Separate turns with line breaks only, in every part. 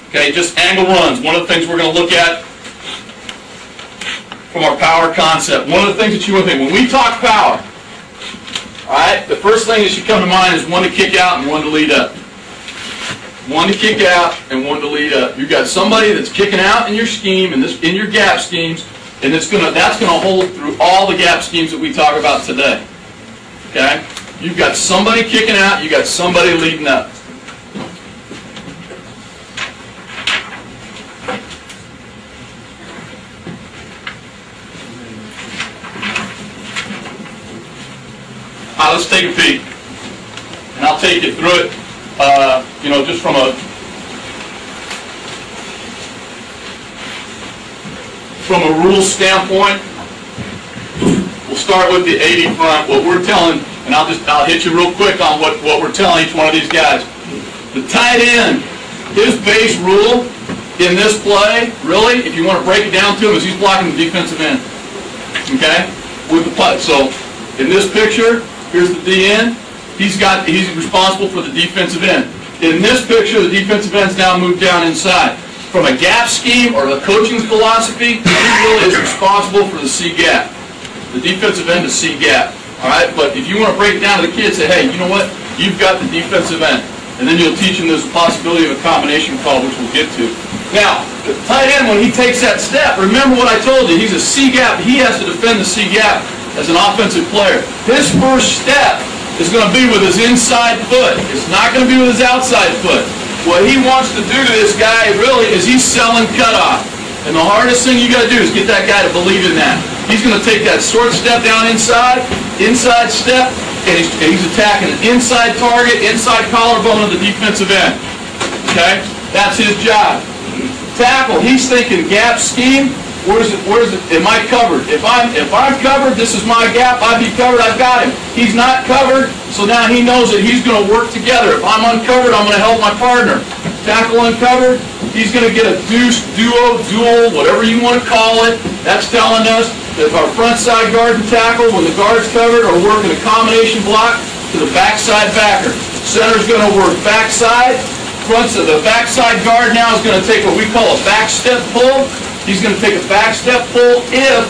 Okay, just angle runs. One of the things we're going to look at from our power concept. One of the things that you want to think, when we talk power, all right, the first thing that should come to mind is one to kick out and one to lead up. One to kick out and one to lead up. You've got somebody that's kicking out in your scheme, in your gap schemes, and that's going to hold through all the gap schemes that we talk about today. Okay? You've got somebody kicking out, you've got somebody leading up. Let's take a peek, and I'll take you through it, just from a rule standpoint. We'll start with the 80 front. What we're telling, and I'll hit you real quick on what we're telling each one of these guys. The tight end, his base rule in this play, really, if you want to break it down to him, is he's blocking the defensive end. Okay, with the putt. So in this picture. Here's the DN. He's responsible for the defensive end. In this picture, the defensive end's now moved down inside. From a gap scheme or the coaching philosophy, he really is responsible for the C gap. The defensive end is C gap. All right, but if you want to break it down to the kids, say, hey, you know what? You've got the defensive end, and then you'll teach them there's a possibility of a combination call, which we'll get to. Now, the tight end, when he takes that step, remember what I told you. He's a C gap. He has to defend the C gap. As an offensive player, his first step is going to be with his inside foot. It's not going to be with his outside foot. What he wants to do to this guy really is he's selling cutoff. And the hardest thing you got to do is get that guy to believe in that. He's going to take that short step down inside step, and he's attacking an inside target, inside collarbone of the defensive end. Okay? That's his job. Tackle, he's thinking gap scheme. Where is it? Am I covered? If I'm covered, this is my gap. I'd be covered. I've got him. He's not covered, so now he knows that he's going to work together. If I'm uncovered, I'm going to help my partner. Tackle uncovered, he's going to get a deuce, duo, duel, whatever you want to call it. That's telling us that if our front side guard and tackle, when the guard's covered, are working a combination block to the backside backer. Center's going to work backside. The backside guard now is going to take what we call a back step pull. He's going to take a back step pull if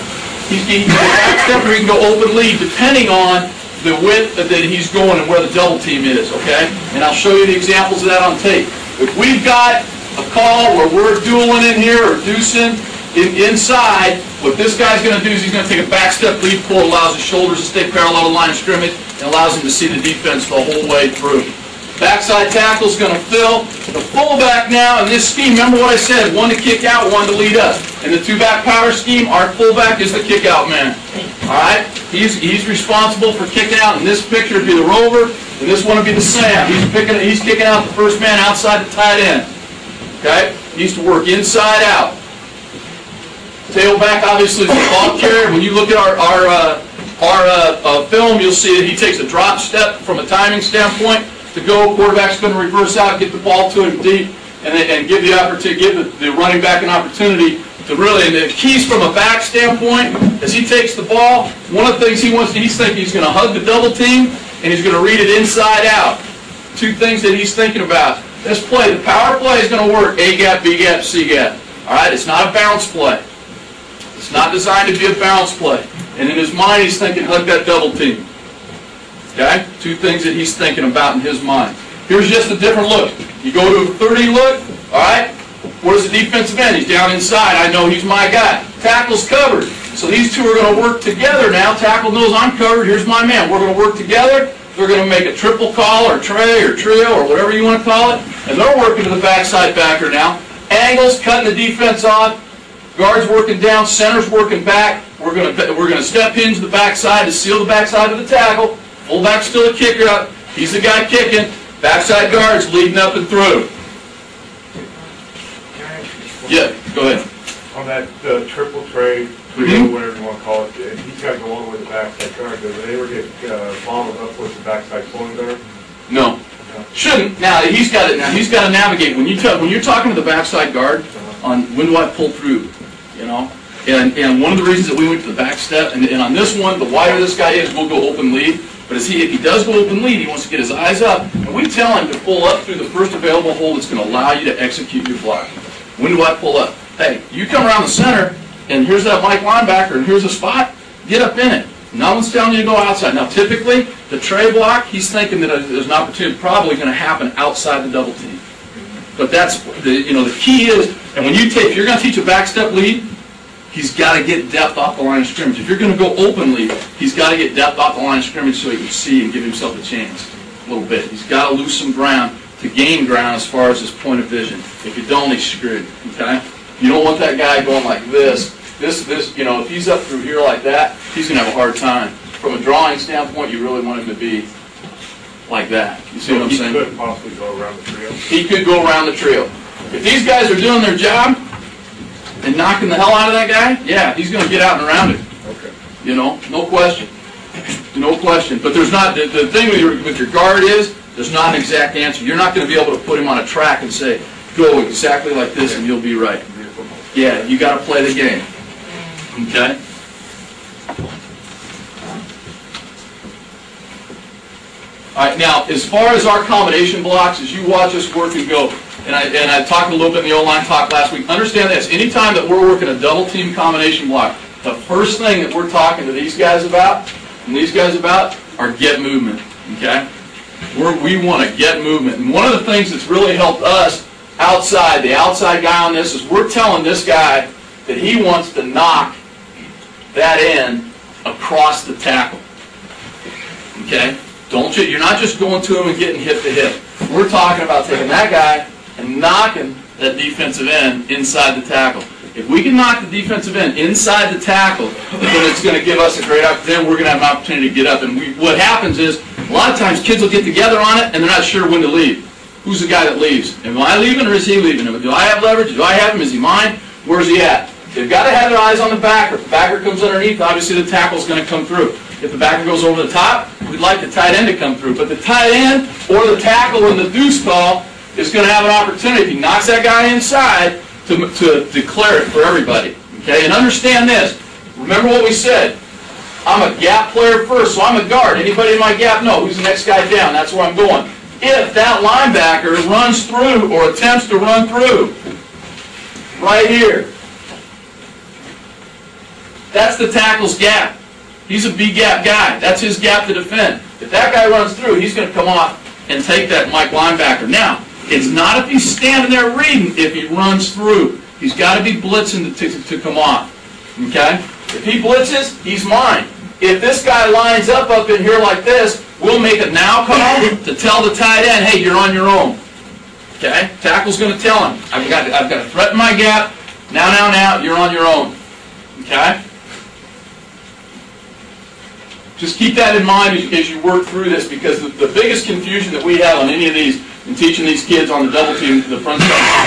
he can go back step or he can go open lead, depending on the width that he's going and where the double team is, okay? And I'll show you the examples of that on tape. If we've got a call where we're dueling in here or deucing inside, what this guy's going to do is he's going to take a back step lead pull, allows his shoulders to stay parallel to the line of scrimmage, and allows him to see the defense the whole way through. Backside tackle is going to fill. The fullback now in this scheme, remember what I said, one to kick out, one to lead up. In the two-back power scheme, our fullback is the kick-out man. All right? He's responsible for kicking out. In this picture, it'd be the rover, and this one would be the Sam. He's kicking out the first man outside the tight end. Okay? He needs to work inside out. Tailback, obviously, is the ball carrier. When you look at our film, you'll see that he takes a drop step from a timing standpoint. To go, quarterback's going to reverse out, get the ball to him deep, and give the running back an opportunity to really. And the keys from a back standpoint, as he takes the ball, one of the things he's thinking he's going to hug the double team, and he's going to read it inside out. Two things that he's thinking about. This play, the power play is going to work A gap, B gap, C gap. All right, it's not a bounce play. It's not designed to be a bounce play. And in his mind, he's thinking hug that double team. Okay? Two things that he's thinking about in his mind. Here's just a different look. You go to a 30 look, all right? Where's the defensive end? He's down inside. I know he's my guy. Tackle's covered. So these two are going to work together now. Tackle knows I'm covered. Here's my man. We're going to work together. They're going to make a triple call or tray or trio or whatever you want to call it. And they're working to the backside backer now. Angles, cutting the defense off. Guards working down. Center's working back. We're going to step hinge the backside to seal the backside of the tackle. Fullback's still a kicker up. He's the guy kicking. Backside guard's leading up and through. Yeah, go ahead.
On that triple tray, trio, whatever you want to call it, he's got to go all the way to the backside guard. Does it ever get followed up with the backside pulling guard?
No. Shouldn't. Now he's got it. Now he's got to navigate. When you're talking to the backside guard on when do I pull through, you know. And one of the reasons that we went to the back step, and on this one, the wider this guy is, we'll go open lead. But if he does go open lead, he wants to get his eyes up, and we tell him to pull up through the first available hole that's going to allow you to execute your block. When do I pull up? Hey, you come around the center, and here's that Mike linebacker, and here's a spot, get up in it. No one's telling you to go outside. Now, typically, the tray block, he's thinking that there's an opportunity probably going to happen outside the double team. But that's, the key is, and when you take, if you're going to teach a backstep lead, he's got to get depth off the line of scrimmage. If you're going to go open lead, he's got to get depth off the line of scrimmage so he can see and give himself a chance a little bit. He's got to lose some ground to gain ground as far as his point of vision. If you don't, he's screwed, okay? You don't want that guy going like this. If he's up through here like that, he's going to have a hard time. From a drawing standpoint, you really want him to be like that. You see what I'm saying?
He could possibly go around the trio.
He could go around the trio. If these guys are doing their job and knocking the hell out of that guy, yeah, he's going to get out and around it.
Okay.
No question. No question. But there's not, the thing with your guard is, there's not an exact answer. You're not going to be able to put him on a track and say, go exactly like this and you'll be right. Yeah, you got to play the game. Okay? All right, now, as far as our combination blocks, as you watch us work and go, and I talked a little bit in the O-line talk last week, understand this. Anytime that we're working a double team combination block, the first thing that we're talking to these guys about, are get movement, okay? We want to get movement. And one of the things that's really helped us the outside guy on this, is we're telling this guy that he wants to knock that end across the tackle. Okay? You're not just going to him and getting hip to hip. We're talking about taking that guy and knocking that defensive end inside the tackle. If we can knock the defensive end inside the tackle, then it's going to give us a great opportunity. Then we're going to have an opportunity to get up. And what happens is, a lot of times kids will get together on it and they're not sure when to leave. Who's the guy that leaves? Am I leaving or is he leaving? Do I have leverage? Do I have him? Is he mine? Where's he at? They've got to have their eyes on the backer. If the backer comes underneath, obviously the tackle's going to come through. If the backer goes over the top, we'd like the tight end to come through. But the tight end or the tackle in the deuce call is going to have an opportunity. If he knocks that guy inside, to declare it for everybody. Okay? And understand this. Remember what we said. I'm a gap player first, so I'm a guard. Anybody in my gap? No. Who's the next guy down? That's where I'm going. If that linebacker runs through or attempts to run through, right here, that's the tackle's gap. He's a B-gap guy. That's his gap to defend. If that guy runs through, he's going to come off and take that Mike linebacker. Now, it's not if he's standing there reading, if he runs through. He's got to be blitzing to come off. Okay? If he blitzes, he's mine. If this guy lines up in here like this, we'll make a now call to tell the tight end, hey, you're on your own. Okay? Tackle's going to tell him, I've got to threaten my gap. Now, you're on your own. Okay? Just keep that in mind as you work through this, because the biggest confusion that we have on any of these, in teaching these kids on the double team, the front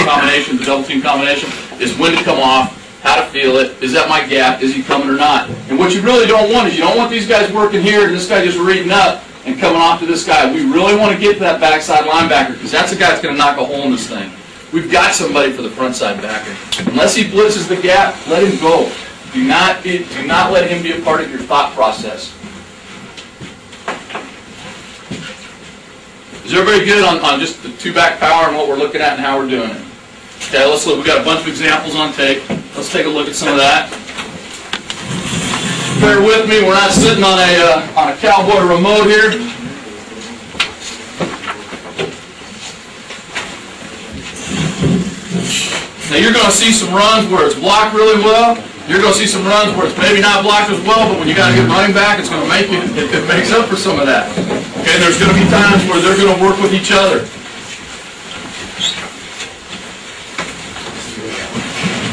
combination, the double team combination, is when to come off, how to feel it, is that my gap, is he coming or not? And what you really don't want is, you don't want these guys working here and this guy just reading up and coming off to this guy. We really want to get to that backside linebacker, because that's the guy that's going to knock a hole in this thing. We've got somebody for the front side backer. Unless he blitzes the gap, let him go. Do not let him be a part of your thought process. Is everybody good on just the two-back power and what we're looking at and how we're doing it? Okay, let's look. We've got a bunch of examples on tape. Let's take a look at some of that. Bear with me. We're not sitting on a cowboy remote here. Now you're going to see some runs where it's blocked really well. You're going to see some runs where it's maybe not blocked as well, but when you got a good running back, it's going to make it makes up for some of that. Okay, there's going to be times where they're going to work with each other.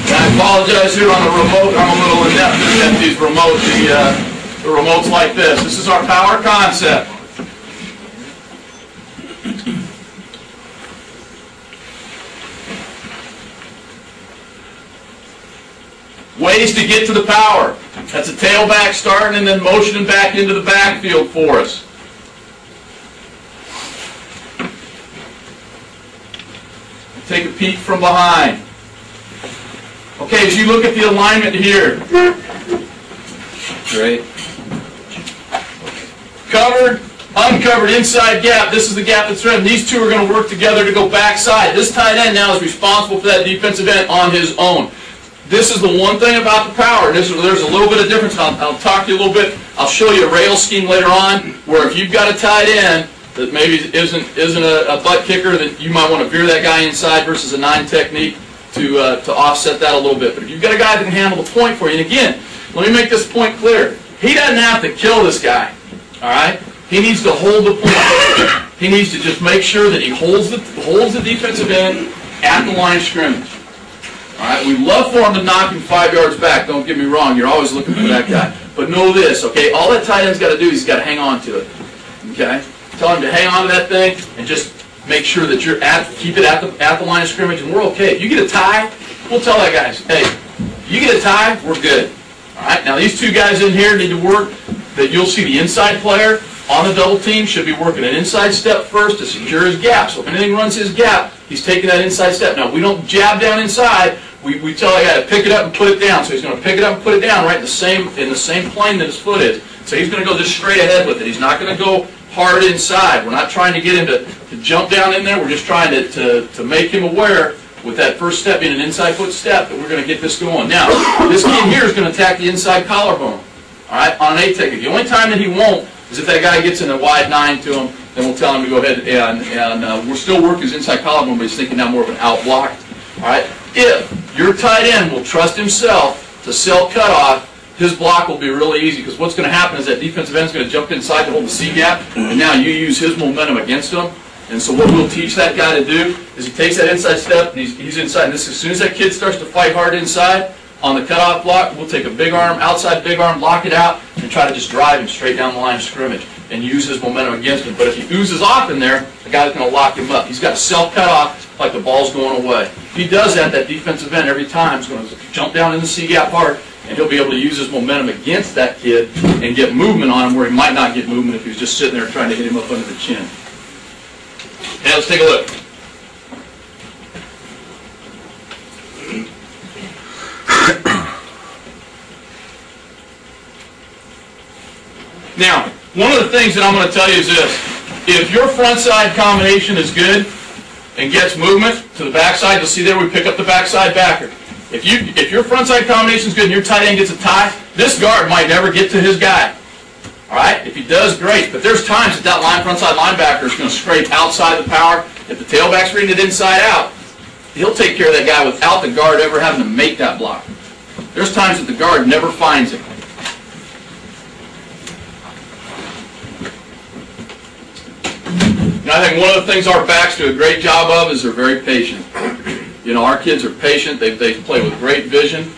And I apologize here on the remote. I'm a little inept at these remotes. The remote's like this. This is our power concept. Ways to get to the power. That's a tailback starting and then motioning back into the backfield for us. Take a peek from behind. Okay, as you look at the alignment here. Great. Covered, Uncovered inside gap. This is the gap that's threatened. These two are going to work together to go backside. This tight end now is responsible for that defensive end on his own. This is the one thing about the power. There's a little bit of difference. I'll talk to you a little bit. I'll show you a rail scheme later on where if you've got a tight end that maybe isn't a butt kicker, that you might want to veer that guy inside versus a 9 technique to offset that a little bit. But if you've got a guy that can handle the point for you, and again, let me make this point clear. He doesn't have to kill this guy. All right? He needs to hold the point. He needs to just make sure that he holds the defensive end at the line of scrimmage. All right, we love for him to knock him 5 yards back. Don't get me wrong. You're always looking for that guy. But know this, okay? All that tight end's got to do is he's got to hang on to it. Okay? Tell him to hang on to that thing and just make sure that keep it at the line of scrimmage, and we're okay. If you get a tie, we'll tell that guy, hey, you get a tie, we're good. All right? Now these two guys in here need to work. That you'll see the inside player on the double team should be working an inside step first to secure his gap. So if anything runs his gap, he's taking that inside step. Now, we don't jab down inside. We tell the guy to pick it up and put it down. So he's going to pick it up and put it down right in the same plane that his foot is. So he's going to go just straight ahead with it. He's not going to go hard inside. We're not trying to get him to jump down in there. We're just trying to make him aware with that first step being an inside foot step that we're going to get this going. Now, this kid here is going to attack the inside collarbone. All right, on an 8 technique. The only time that he won't is if that guy gets in a wide 9 to him, then we'll tell him to go ahead and we'll still work his inside collarbone, but he's thinking now more of an out block. All right, if your tight end will trust himself to sell cutoff, his block will be really easy because what's going to happen is that defensive end is going to jump inside to hold the C gap, and now you use his momentum against him. And so what we'll teach that guy to do is he takes that inside step, and he's inside. And this, as soon as that kid starts to fight hard inside, on the cutoff block, we'll take a big arm, outside big arm, lock it out, and try to just drive him straight down the line of scrimmage and use his momentum against him. But if he oozes off in there, the guy's going to lock him up. He's got to self-cut off like the ball's going away. If he does that, that defensive end every time is going to jump down in the C-gap hard, and he'll be able to use his momentum against that kid and get movement on him where he might not get movement if he was just sitting there trying to hit him up under the chin. Okay, let's take a look. Now, one of the things that I'm going to tell you is this. If your front side combination is good and gets movement to the backside, you'll see there we pick up the backside backer. If your front side combination is good and your tight end gets a tie, this guard might never get to his guy. All right? If he does, great. But there's times that front side linebacker is going to scrape outside the power. If the tailback's reading it inside out, he'll take care of that guy without the guard ever having to make that block. There's times that the guard never finds him. And I think one of the things our backs do a great job of is they're very patient. You know, our kids are patient. They play with great vision,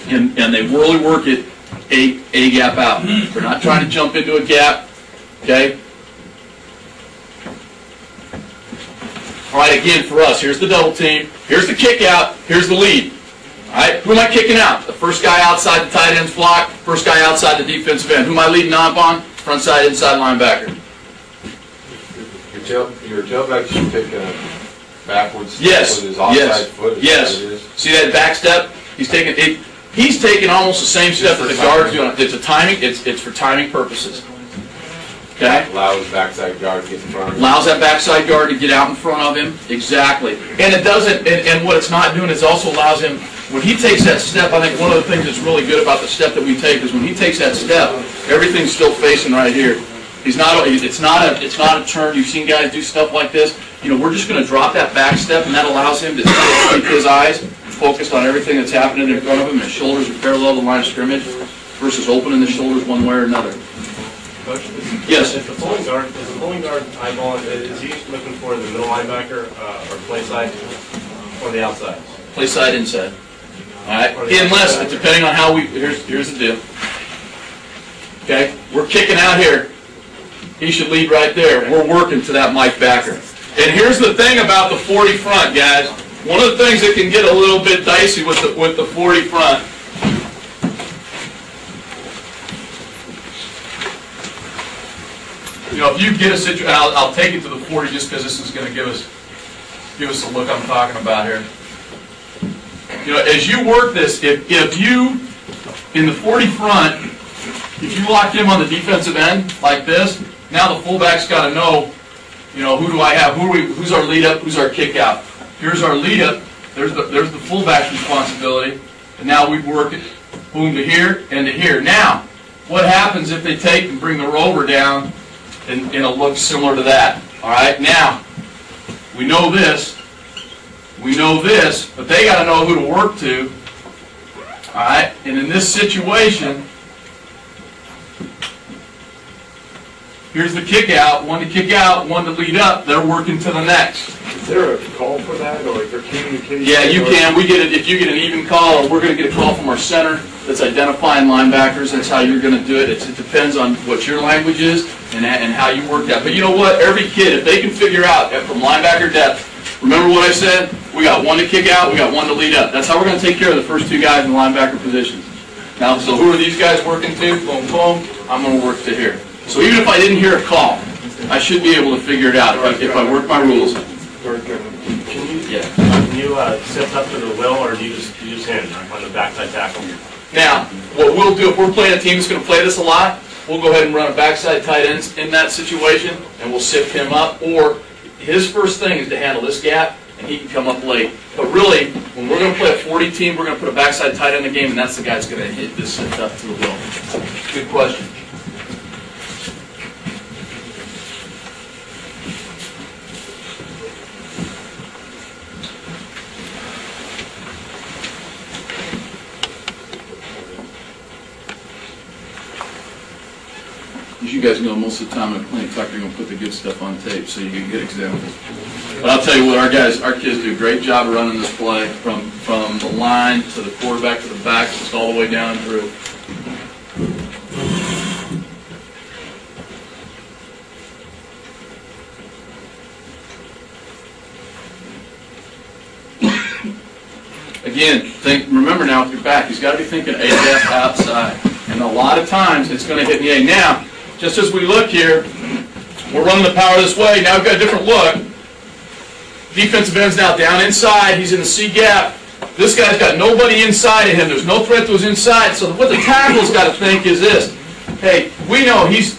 and they really work it a gap out. They're not trying to jump into a gap. Okay. All right. Again, for us, here's the double team. Here's the kick out. Here's the lead. All right. Who am I kicking out? The first guy outside the tight end's block. First guy outside the defensive end. Who am I leading off on? Front side, inside linebacker.
Your tailback should take a backwards
yes.
with his offside foot.
Yes. See that back step? He's taking almost the same step that the guard's doing. It's a timing. It's for timing purposes. Okay.
Allows backside guard to get in front of him.
Allows that backside guard to get out in front of him. Exactly. And it doesn't. And what it's not doing is also allows him when he takes that step. I think one of the things that's really good about the step that we take is when he takes that step, everything's still facing right here. It's not a turn. You've seen guys do stuff like this. You know, we're just going to drop that back step, and that allows him to keep his eyes focused on everything that's happening in front of him, and his shoulders are parallel to the line of scrimmage versus opening the shoulders one way or another.
Coach,
yes.
If the pulling guard eyeballing, is he looking for the middle linebacker or play side or the outside?
Play side, inside. All right. Unless, depending on how here's the deal. Okay, we're kicking out here. He should lead right there. We're working to that Mike backer. And here's the thing about the 40 front, guys. One of the things that can get a little bit dicey with the 40 front. You know, if you get a situation, I'll take it to the 40 just because this is going to give us the look I'm talking about here. You know, as you work this, if you in the 40 front, if you lock him on the defensive end like this, Now the fullback's got to know, you know, who do I have? Who's our lead up? Who's our kick out? Here's our lead up. There's the fullback's responsibility. And now we work it, boom, to here and to here. Now, what happens if they take and bring the rover down and it'll look similar to that? All right. Now, we know this. We know this, but they got to know who to work to. All right. And in this situation, here's the kick out, one to kick out, one to lead up. They're working to the next.
Is there a call for that, or is there communication?
Yeah, you can. We get it if you get an even call, or we're going to get a call from our center that's identifying linebackers. That's how you're going to do it. It depends on what your language is and how you work that. But you know what? Every kid, if they can figure out from linebacker depth, remember what I said? We got one to kick out, we got one to lead up. That's how we're going to take care of the first two guys in the linebacker positions. Now, so who are these guys working to? Boom, boom. I'm going to work to here. So even if I didn't hear a call, I should be able to figure it out if I work my rules.
Can you set up to the will, or do you just hand on the backside tackle?
Now, what we'll do, if we're playing a team that's going to play this a lot, we'll go ahead and run a backside tight end in that situation, and we'll sift him up. Or his first thing is to handle this gap, and he can come up late. But really, when we're going to play a 40 team, we're going to put a backside tight end in the game, and that's the guy that's going to hit this sift up to the will. Good question. As you guys know, most of the time in Clinic Talk, they're going to put the good stuff on tape so you can get examples. But I'll tell you what, our kids do a great job of running this play from the line to the quarterback to the back, just all the way down through. Again, remember now with your back, he's got to be thinking A gap outside. And a lot of times it's going to hit the A. Now, just as we look here, we're running the power this way. Now we've got a different look. Defensive end's now down inside. He's in the C gap. This guy's got nobody inside of him. There's no threat to his inside. So what the tackle's got to think is this. Hey, we know he's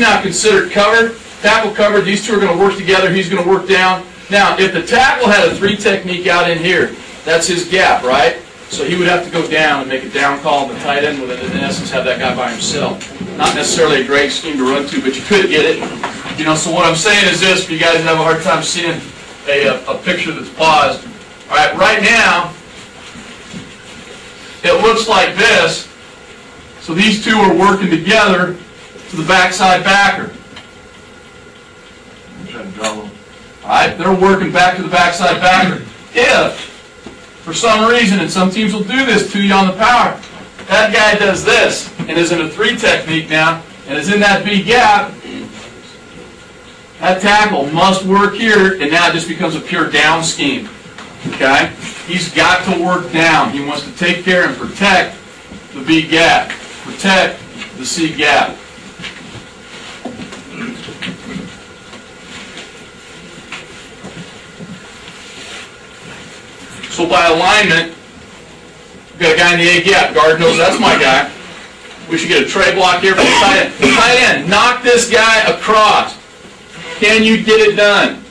now considered covered, tackle covered. These two are going to work together. He's going to work down. Now, if the tackle had a 3 technique out in here, that's his gap, right? So he would have to go down and make a down call, and the tight end would, in essence, have that guy by himself. Not necessarily a great scheme to run to, but you could get it. You know, so what I'm saying is this, if you guys have a hard time seeing a picture that's paused. All right, right now, it looks like this. So these two are working together to the backside backer. All right, they're working back to the backside backer. If, for some reason, and some teams will do this to you on the power, that guy does this and is in a 3 technique now and is in that B gap, that tackle must work here, and now it just becomes a pure down scheme. Okay? He's got to work down. He wants to take care and protect the B gap, protect the C gap. So by alignment, we've got a guy in the A gap. Guard knows that's my guy. We should get a tray block here for the tight end. The tight end, knock this guy across. Can you get it done?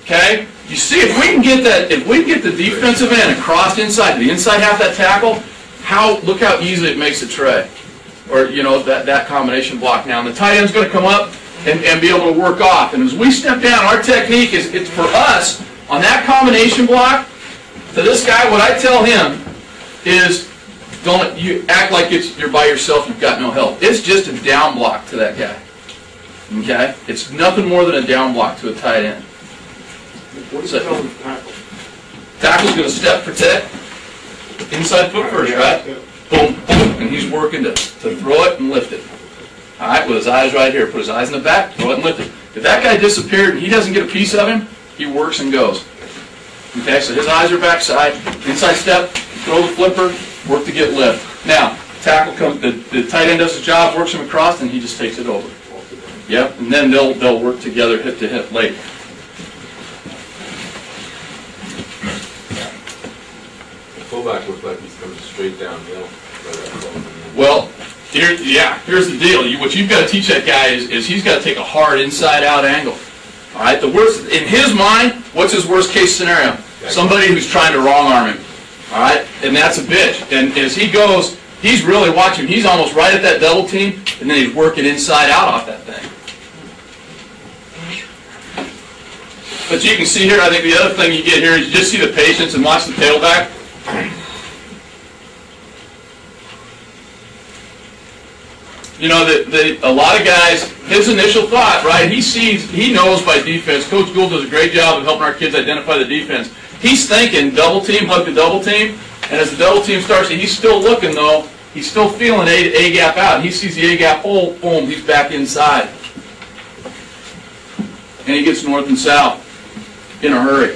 Okay? You see, if we can get that, if we get the defensive end across inside, the inside half of that tackle, look how easily it makes a tray. Or, you know, that combination block now. And the tight end's going to come up and be able to work off. And as we step down, our technique is, it's for us, on that combination block, to this guy, what I tell him is, don't you act like you're by yourself, you've got no help. It's just a down block to that guy. Okay? It's nothing more than a down block to a tight end.
What is that on the tackle?
Tackle's going to step, protect, inside foot first, right? Boom, boom, and he's working to throw it and lift it. All right, with his eyes right here. Put his eyes in the back, throw it and lift it. If that guy disappeared and he doesn't get a piece of him, he works and goes. Okay, so his eyes are backside, inside step, throw the flipper, work to get lift. Now, tackle comes, the tight end does his job, works him across, and he just takes it over. Yep, and then they'll work together hip to hip late.
The fullback looks like he's coming straight downhill.
Well, Here's the deal. What you've got to teach that guy is he's got to take a hard inside-out angle. All right. The worst in his mind. What's his worst-case scenario? Somebody who's trying to wrong-arm him. All right, and that's a bitch. And as he goes, he's really watching. He's almost right at that double team, and then he's working inside-out off that thing. But you can see here. I think the other thing you get here is you just see the patience and watch the tailback. You know, a lot of guys, his initial thought, right, he knows by defense. Coach Gould does a great job of helping our kids identify the defense. He's thinking double team, hug the double team, and as the double team starts, he's still looking, though. He's still feeling A-gap out. And he sees the A-gap hole, boom, he's back inside. And he gets north and south in a hurry.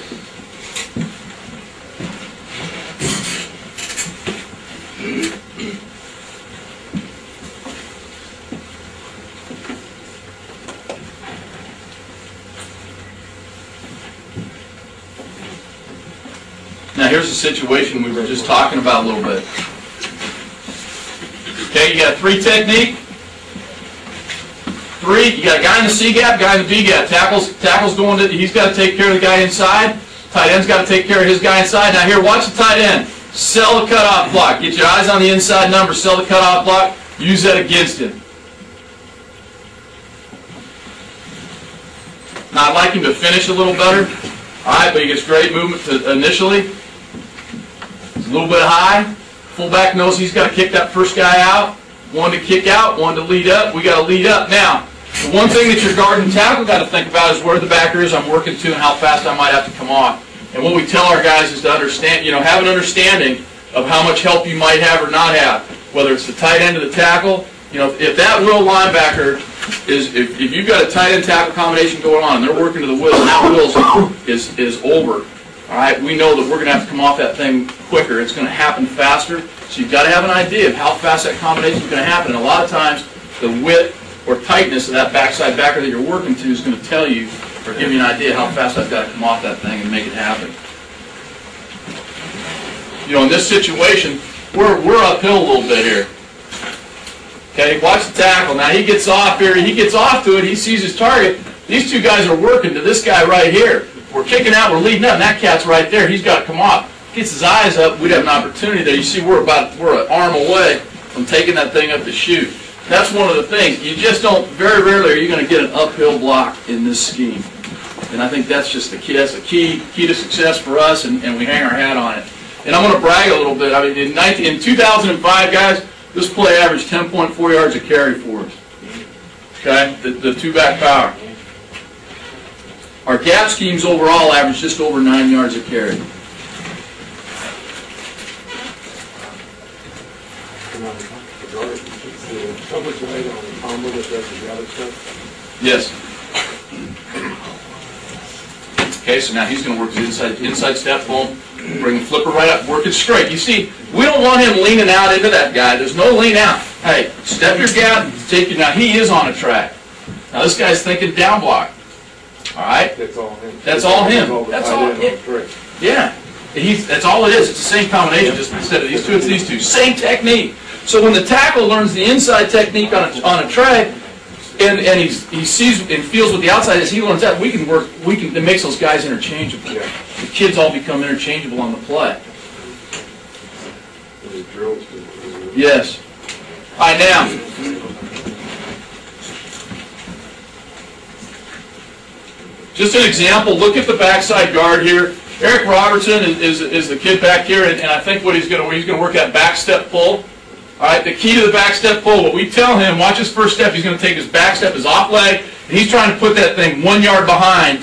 Now here's the situation we were just talking about a little bit. Okay, you got 3 technique. 3, you got a guy in the C gap, guy in the B gap. Tackle's going to, he's got to take care of the guy inside. Tight end's got to take care of his guy inside. Now here, watch the tight end. Sell the cutoff block. Get your eyes on the inside number. Sell the cutoff block. Use that against him. Now I'd like him to finish a little better. All right, but he gets great movement initially. It's a little bit high. Fullback knows he's got to kick that first guy out. One to kick out, one to lead up. We got to lead up. Now, the one thing that your guard and tackle got to think about is where the backer is I'm working to and how fast I might have to come off. And what we tell our guys is to understand, have an understanding of how much help you might have or not have. Whether it's the tight end of the tackle, if that will linebacker is, if you've got a tight end tackle combination going on and they're working to the will and that will is over, all right, we know that we're going to have to come off that thing quicker. It's going to happen faster. So you've got to have an idea of how fast that combination is going to happen. And a lot of times, the width or tightness of that backside backer that you're working to is going to tell you or give you an idea how fast I've got to come off that thing and make it happen. In this situation, we're uphill a little bit here. Okay, watch the tackle. Now he gets off here. He gets off to it. He sees his target. These 2 guys are working to this guy right here. We're kicking out, we're leading up, and that cat's right there. He's got to come off. Gets his eyes up, we'd have an opportunity there. You see, we're an arm away from taking that thing up to shoot. That's one of the things. You just don't, very rarely are you going to get an uphill block in this scheme. And I think that's just the key. That's the key to success for us, and we hang our hat on it. And I'm going to brag a little bit. I mean, in 2005, guys, this play averaged 10.4 yards a carry for us. Okay, the 2-back power. Our gap schemes overall average just over 9 yards a carry. Yes. Okay, so now he's going to work his inside step, boom, bring the flipper right up, work it straight. You see, we don't want him leaning out into that guy. There's no lean out. Hey, step your gap, take it. Now he is on a track. Now this guy's thinking down block. All right?
That's all him.
That's all him. That's all him. Yeah. That's all it is. It's the same combination, just instead of these 2, it's these 2. Same technique. So when the tackle learns the inside technique on a tray, and he sees and feels what the outside is, he learns that, it makes those guys interchangeable. Yeah. The kids all become interchangeable on the play. Yes. All right, now. Just an example, look at the backside guard here. Eric Robertson is the kid back here, and I think he's going to work that back step pull. All right, the key to the back step pull, what we tell him, watch his first step, he's going to take his back step, his off leg, and he's trying to put that thing 1 yard behind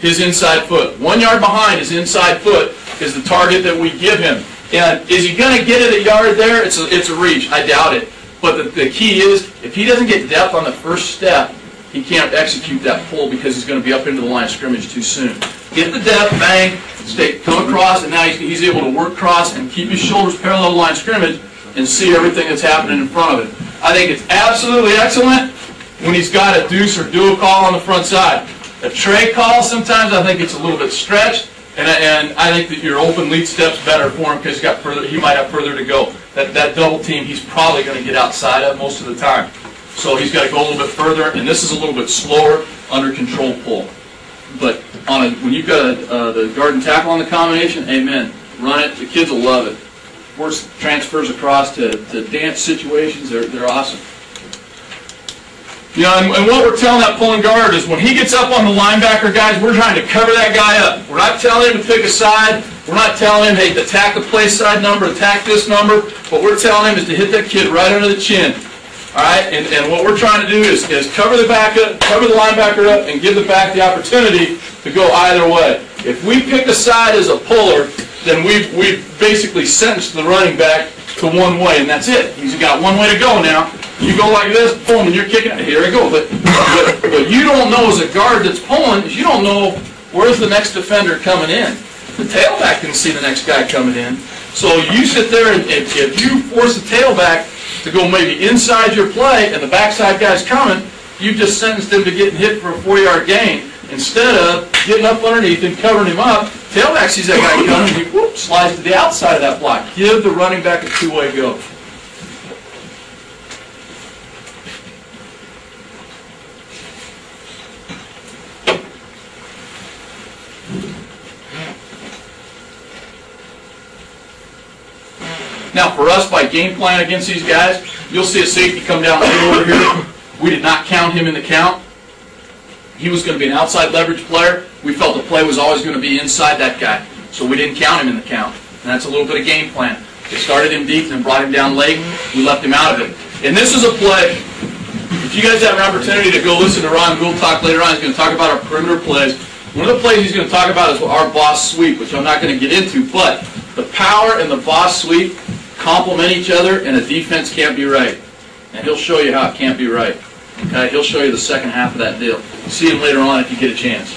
his inside foot. 1 yard behind his inside foot is the target that we give him. And is he going to get it a yard there? It's a reach. I doubt it. But the key is, if he doesn't get depth on the first step, he can't execute that pull because he's going to be up into the line of scrimmage too soon. Get the depth, bang, come across, and now he's able to work across and keep his shoulders parallel to the line of scrimmage and see everything that's happening in front of him. I think it's absolutely excellent when he's got a deuce or dual call on the front side. A tray call, sometimes I think it's a little bit stretched, and I think that your open lead step's better for him because he might have further to go. that double team he's probably going to get outside of most of the time. So he's got to go a little bit further, and this is a little bit slower, under control pull. But when you've got the guard and tackle on the combination, amen. Run it. The kids will love it. Works transfers across to dance situations. They're awesome. You know, and what we're telling that pulling guard is when he gets up on the linebacker, guys, we're trying to cover that guy up. We're not telling him to pick a side. We're not telling him, hey, attack the play side number, attack this number. What we're telling him is to hit that kid right under the chin. All right, and what we're trying to do is cover the back up, cover the linebacker up, and give the back the opportunity to go either way. If we pick a side as a puller, then we've basically sentenced the running back to one way, and that's it. He's got one way to go now. You go like this, boom, and you're kicking it. Here I go. But you don't know as a guard that's pulling, is you don't know where's the next defender coming in. The tailback can see the next guy coming in. So you sit there, and if you force the tailback to go maybe inside your play and the backside guy's coming, you've just sentenced him to getting hit for a 4-yard gain. Instead of getting up underneath and covering him up, tailback sees that guy coming, and he whoop, slides to the outside of that block. Give the running back a two-way go. Now, for us, by game plan against these guys, you'll see a safety come down the middle over here. We did not count him in the count. He was going to be an outside leverage player. We felt the play was always going to be inside that guy, so we didn't count him in the count. And that's a little bit of game plan. They started him deep and brought him down late. We left him out of it. And this is a play, if you guys have an opportunity to go listen to Ron Gould talk later on, he's going to talk about our perimeter plays. One of the plays he's going to talk about is our boss sweep, which I'm not going to get into, but the power and the boss sweep complement each other, and a defense can't be right. And he'll show you how it can't be right. Okay, he'll show you the second half of that deal. See him later on if you get a chance.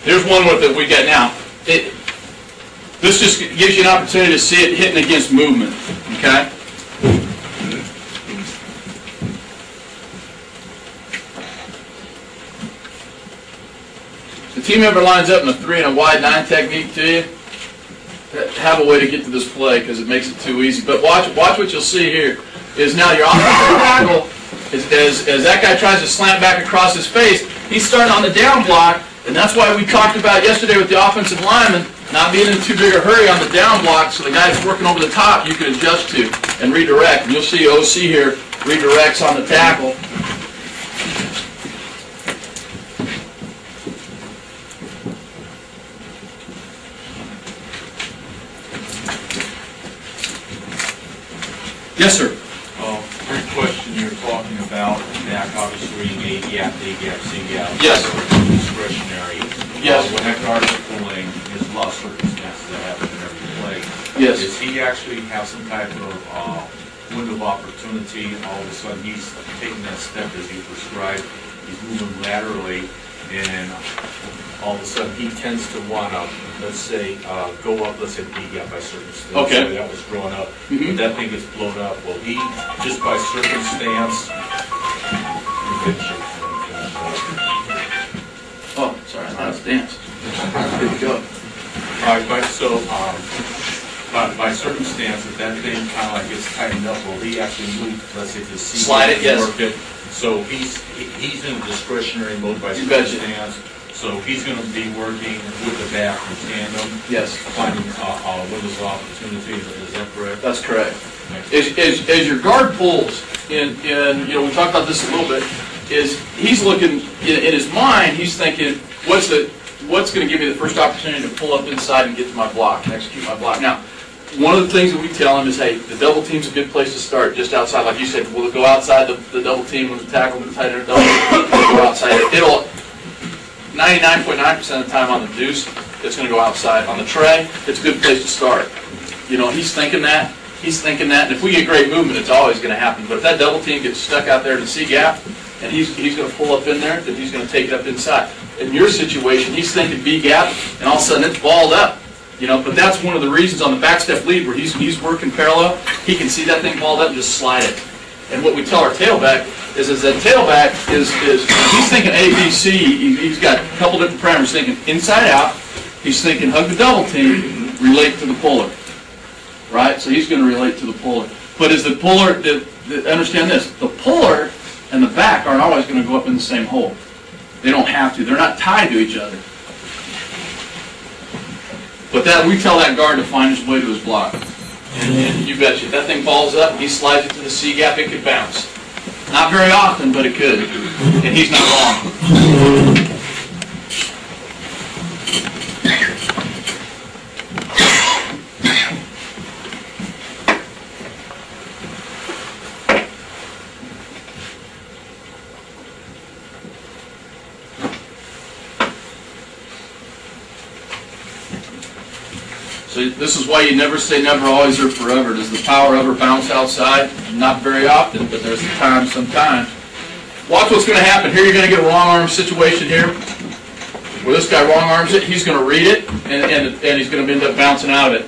Here's one that we got now. This just gives you an opportunity to see it hitting against movement. Okay. The team member lines up in a 3 and a wide 9 technique to you. Have a way to get to this play because it makes it too easy. But watch what you'll see here is now your offensive tackle, as that guy tries to slant back across his face, he's starting on the down block, and that's why we talked about yesterday with the offensive lineman not being in too big a hurry on the down block, so the guy that's working over the top you can adjust to and redirect. And you'll see OC here redirects on the tackle. Yes, sir.
Great question. You're talking about back, obviously, A gap, C gap.
Yes.
Discretionary.
Yes.
When that guard is pulling, there's a lot of circumstances that happen in every play.
Yes.
Does he actually have some type of window of opportunity? All of a sudden, he's taking that step as you prescribed. He's moving laterally, and all of a sudden he tends to want to, let's say, go up, let's say, the B gap by circumstance.
Okay.
So that was drawn up. But that thing gets blown up. Well, he, just by circumstance,
Oh, sorry, I thought it was dance. Here we go.
all right, so by circumstance, if that thing kind of like gets tightened up, will he actually move, let's say, to C?
Slide it, yes.
Work it. So he's in a discretionary mode by
You betcha.
circumstance. So he's going to be working with the back in tandem,
Yes,
finding windows of opportunity. Is that correct?
that's correct. As your guard pulls, we talked about this a little bit, is he's looking, in his mind, he's thinking, what's going to give me the first opportunity to pull up inside and get to my block and execute my block. Now, one of the things that we tell him is, hey, the double team's a good place to start, just outside. Like you said, we'll go outside the double team when the tackle, when the tight end double, we'll go outside. It'll 99.9% of the time on the deuce, it's going to go outside. On the tray, it's a good place to start. He's thinking that. And if we get great movement, it's always going to happen. But if that double team gets stuck out there in the C gap, and he's going to pull up in there, then he's going to take it up inside. In your situation, he's thinking B gap, and all of a sudden it's balled up. But that's one of the reasons on the back step lead where he's working parallel. He can see that thing balled up and just slide it. And what we tell our tailback is that tailback is he's thinking A, B, C. He's got a couple different parameters. Thinking inside out. He's thinking hug the double team, relate to the puller. Right? So he's going to relate to the puller. But is the puller, understand this, the puller and the back aren't always going to go up in the same hole. They don't have to. They're not tied to each other. But that we tell that guard to find his way to his block. And you betcha, if that thing balls up, he slides it to the C gap, it could bounce. Not very often, but it could. And he's not wrong. So this is why you never say never, always, or forever. Does the power ever bounce outside? Not very often, but there's a time sometimes. Watch what's going to happen. Here you're going to get a wrong arm situation here. Where this guy wrong arms it, he's going to read it, and he's going to end up bouncing out of it.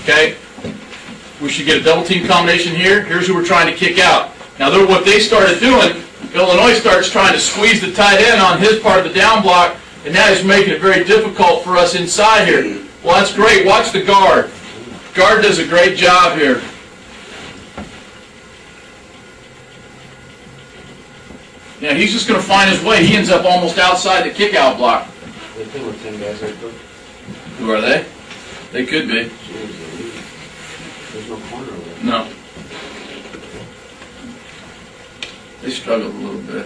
Okay? We should get a double team combination here. Here's who we're trying to kick out. Now what they started doing, Illinois starts trying to squeeze the tight end on his part of the down block, and that is making it very difficult for us inside here. Well, that's great. Watch the guard. Guard does a great job here. Yeah, he's just going to find his way. He ends up almost outside the kick-out block. Who are they? They could be.
There's no corner over there.
No. They struggled a little bit.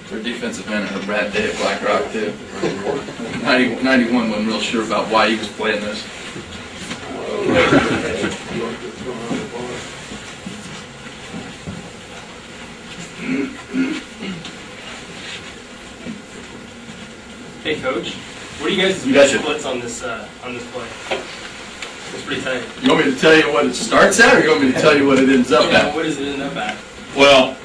Their defensive end had a bad day at Black Rock, too. 91 wasn't real sure about why he was playing this.
Hey, Coach. What do you guys' best splits on this play? It's pretty tight.
You want me to tell you what it starts at, or you want me to tell you what it ends up at?
What does it end up at?
Well,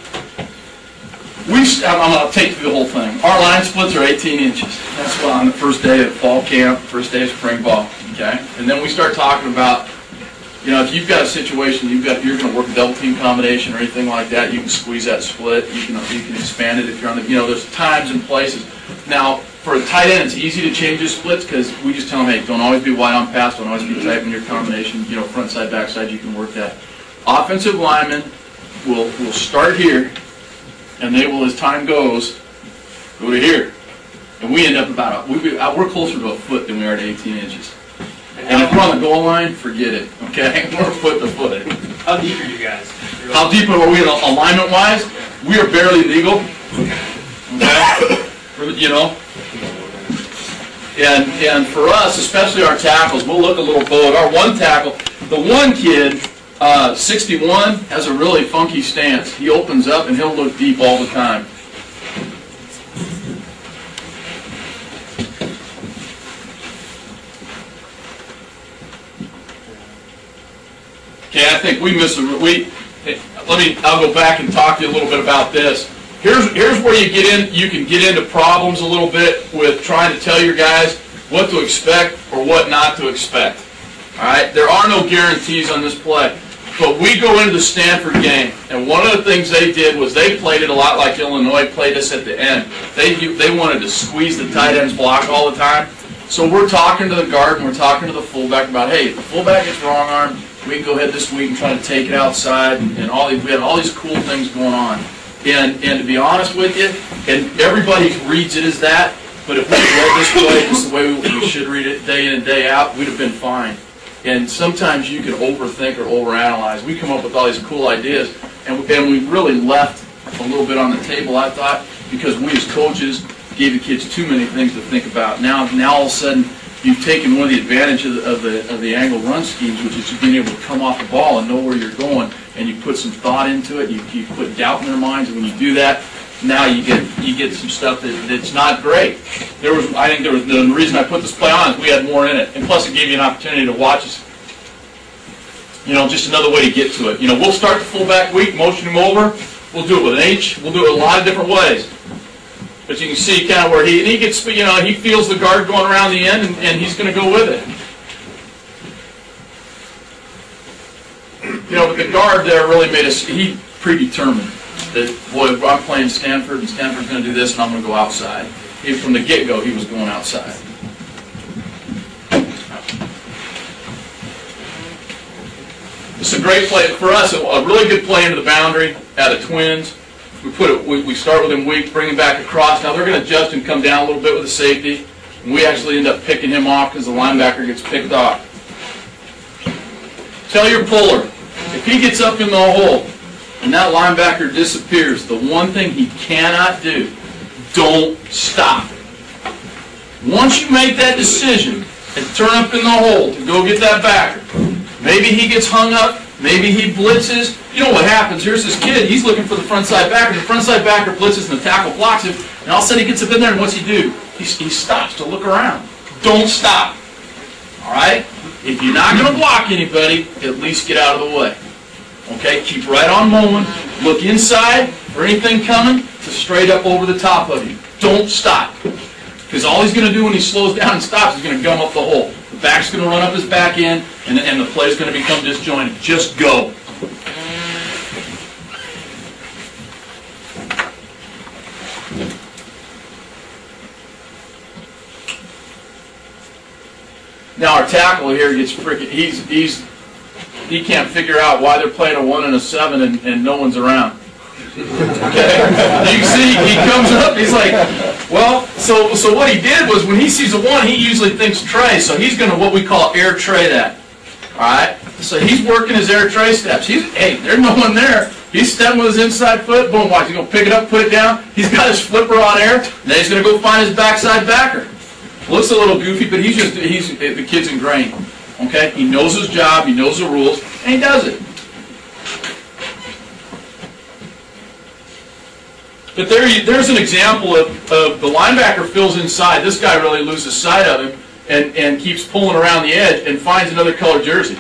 I'm going to take you through the whole thing. Our line splits are 18 inches. That's why on the first day of fall camp, first day of spring ball, okay? And then we start talking about, you know, if you've got a situation, you're going to work a double team combination or anything like that, you can squeeze that split. You can expand it if you're on the, there's times and places. Now, for a tight end, it's easy to change his splits because we just tell them, hey, don't always be wide on pass, don't always be tight in your combination, front side, back side, you can work that. Offensive linemen will start here, and they will, as time goes, go to here. And we end up we're closer to a foot than we are to 18 inches. And if we're on the goal line, forget it, okay? We're foot to foot.
How deep are you guys?
How deep are we alignment-wise? We are barely legal, okay? And for us, especially our tackles, we'll look a little bowed. Our one tackle, the one kid, 61, has a really funky stance. He opens up and he'll look deep all the time. Okay, I think we miss I'll go back and talk to you a little bit about this. Here's where you can get into problems a little bit with trying to tell your guys what to expect or what not to expect. All right, there are no guarantees on this play. But we go into the Stanford game, and one of the things they did was they played it a lot like Illinois played us at the end. They wanted to squeeze the tight end's block all the time. So we're talking to the guard and we're talking to the fullback about, hey, if the fullback gets wrong arm, we can go ahead this week and try to take it outside, and we had all these cool things going on. And to be honest with you, and everybody reads it as that, but if we read this play just the way we should read it day in and day out, we'd have been fine. And sometimes you can overthink or overanalyze. We come up with all these cool ideas, and we really left a little bit on the table, I thought, because we as coaches gave the kids too many things to think about. Now all of a sudden, you've taken one of the advantages of the angle run schemes, which is just being able to come off the ball and know where you're going, and you put some thought into it. You put doubt in their minds, and when you do that, now you get some stuff that's not great. The reason I put this play on is we had more in it, and plus it gave you an opportunity to watch us. Just another way to get to it. We'll start the fullback week, motion him over. We'll do it with an H. We'll do it a lot of different ways. But you can see kind of where he gets, he feels the guard going around the end, and he's going to go with it. the guard there really made us, he predetermined that, boy, I'm playing Stanford, and Stanford's going to do this, and I'm going to go outside. From the get-go, he was going outside. It's a great play for us, a really good play into the boundary out of Twins. We start with him weak, bring him back across. Now they're going to adjust and come down a little bit with the safety. And we actually end up picking him off because the linebacker gets picked off. Tell your puller, if he gets up in the hole and that linebacker disappears, the one thing he cannot do, don't stop. Once you make that decision and turn up in the hole to go get that backer, maybe he gets hung up, maybe he blitzes. You know what happens? Here's this kid, he's looking for the frontside backer. The frontside backer blitzes and the tackle blocks him, and all of a sudden he gets up in there, and what's he do? He stops to look around. Don't stop. All right? If you're not going to block anybody, at least get out of the way. Okay? Keep right on mowing. Look inside for anything coming to straight up over the top of you. Don't stop. Because all he's going to do when he slows down and stops is going to gum up the hole. The back's going to run up his back end, and the play's going to become disjointed. Just go. Now our tackle here gets freaking. He can't figure out why they're playing a 1 and a 7 and no one's around. Okay, you see, he comes up. He's like, well, so what he did was when he sees a 1, he usually thinks tray, so he's going to what we call air tray that. All right, so he's working his air tray steps. Hey, there's no one there. He's stepping with his inside foot. Boom, watch. He's going to pick it up, put it down. He's got his flipper on air. Then he's going to go find his backside backer. Looks a little goofy, but the kid's ingrained. Okay? He knows his job, he knows the rules, and he does it. But there's an example of the linebacker fills inside. This guy really loses sight of him and keeps pulling around the edge and finds another colored jersey.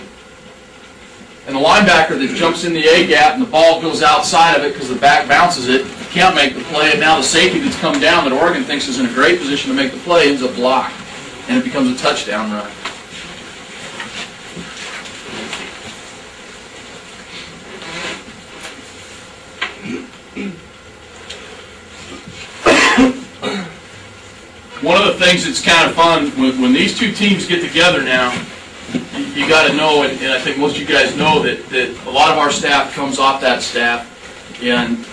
And the linebacker that jumps in the A gap and the ball goes outside of it because the back bounces it, can't make the play, and now the safety that's come down that Oregon thinks is in a great position to make the play ends up blocked, and it becomes a touchdown run. One of the things that's kind of fun, when these two teams get together now, you got to know, and I think most of you guys know, that a lot of our staff comes off that staff, and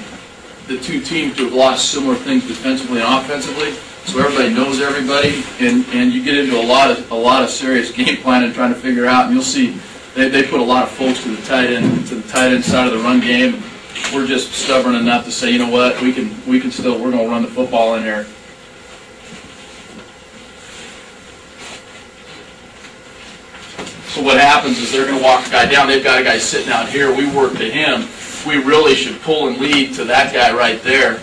the two teams do a lot of similar things defensively and offensively, so everybody knows everybody, and you get into a lot of serious game planning trying to figure out, and you'll see they put a lot of folks to the tight end side of the run game. We're just stubborn enough to say, you know what, we're going to run the football in here. So what happens is they're going to walk the guy down. They've got a guy sitting out here. We work to him. We really should pull and lead to that guy right there.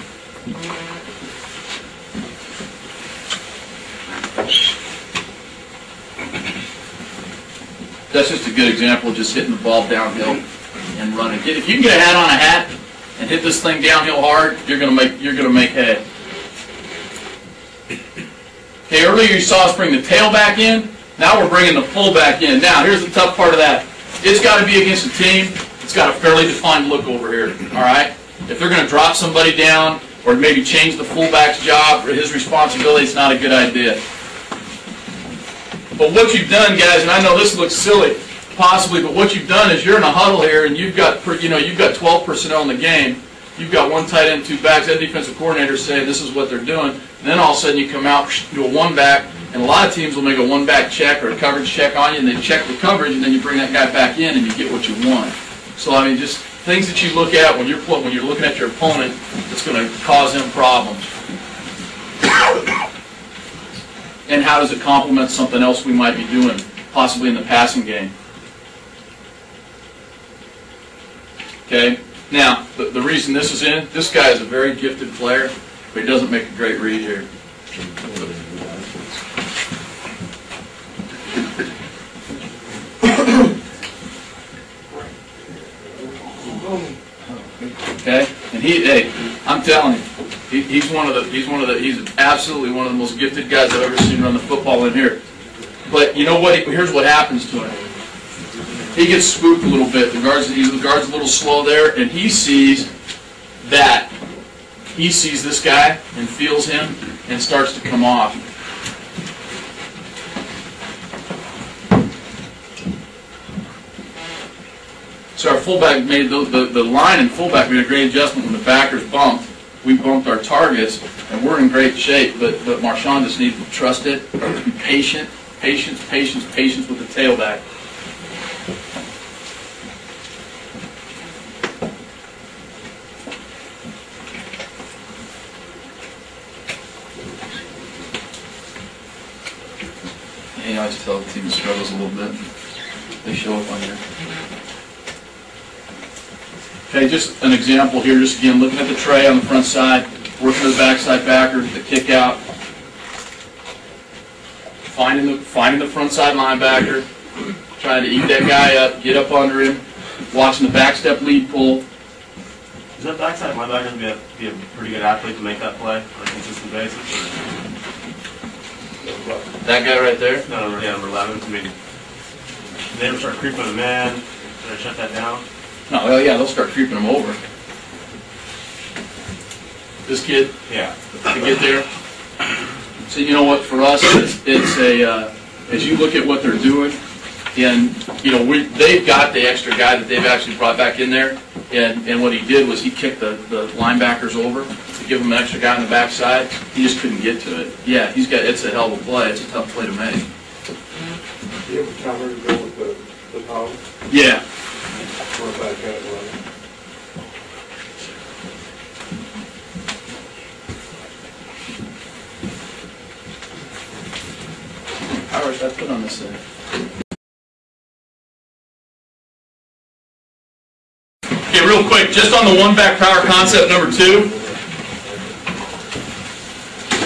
That's just a good example of just hitting the ball downhill and running. If you can get a hat on a hat and hit this thing downhill hard, you're going to make hay. Okay, earlier you saw us bring the tail back in. Now we're bringing the full back in. Now, here's the tough part of that. It's got to be against a team. It's got a fairly defined look over here, all right? If they're going to drop somebody down or maybe change the fullback's job or his responsibility, it's not a good idea. But what you've done, guys, and I know this looks silly, possibly, but what you've done is you're in a huddle here and you've got 12 personnel in the game. You've got one tight end, two backs. That defensive coordinator saying this is what they're doing. And then all of a sudden you come out, do a one back. And a lot of teams will make a one-back check or a coverage check on you, and they check the coverage, and then you bring that guy back in, and you get what you want. So, I mean, just things that you look at when you're looking at your opponent that's going to cause them problems. And how does it complement something else we might be doing, possibly in the passing game? Okay? Now, the reason this is in, this guy is a very gifted player, but he doesn't make a great read here. Okay, and I'm telling you, he's absolutely one of the most gifted guys I've ever seen run the football in here. But you know what? Here's what happens to him. he gets spooked a little bit. The guard's a little slow there, and he sees that. He sees this guy and feels him and starts to come off. So our fullback made the line and fullback made a great adjustment when the backers bumped. We bumped our targets, and we're in great shape. But Marshawn just needs to trust it, be patient, patience with the tailback. I always tell the team struggles a little bit. They show up on here. Okay, just an example here. Just again, looking at the tray on the front side, working the backside backer, the kick out, finding the front side linebacker, trying to eat that guy up, get up under him, watching the back step lead pull.
Is that backside linebacker going to be a pretty good athlete to make that play on a consistent basis? Or?
That guy right there?
No, yeah, number 11. I mean, they ever start creeping him in? Did I shut that down?
No, well, yeah, they'll start creeping him over. This kid,
Yeah.
to get there. So you know what? For us, it's a as you look at what they're doing, and you know they've got the extra guy that they've actually brought back in there, and what he did was he kicked the linebackers over to give him an extra guy on the backside. He just couldn't get to it. Yeah, it's a hell of a play. It's a tough play to make.
Do you have a counter to go with the power?
Yeah.
Or back at it,
How much I put on this thing? Okay, real quick, just on the one back power concept number 2.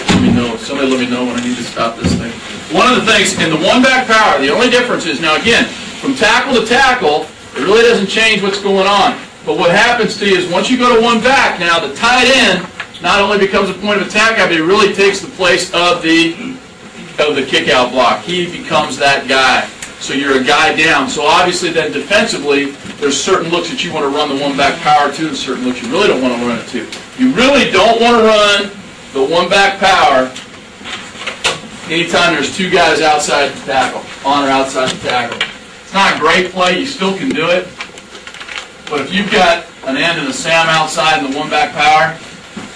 Let me know. Somebody let me know when I need to stop this thing. One of the things in the one back power, the only difference is now again from tackle to tackle, it really doesn't change what's going on. But what happens to you is once you go to one back, now the tight end not only becomes a point of attack guy, but he really takes the place of the kick-out block. He becomes that guy. So you're a guy down. So obviously then defensively, there's certain looks that you want to run the one-back power to and certain looks you really don't want to run it to. You really don't want to run the one-back power anytime there's 2 guys outside the tackle, on or outside the tackle. It's not a great play. You still can do it. But if you've got an end and a Sam outside in the one-back power,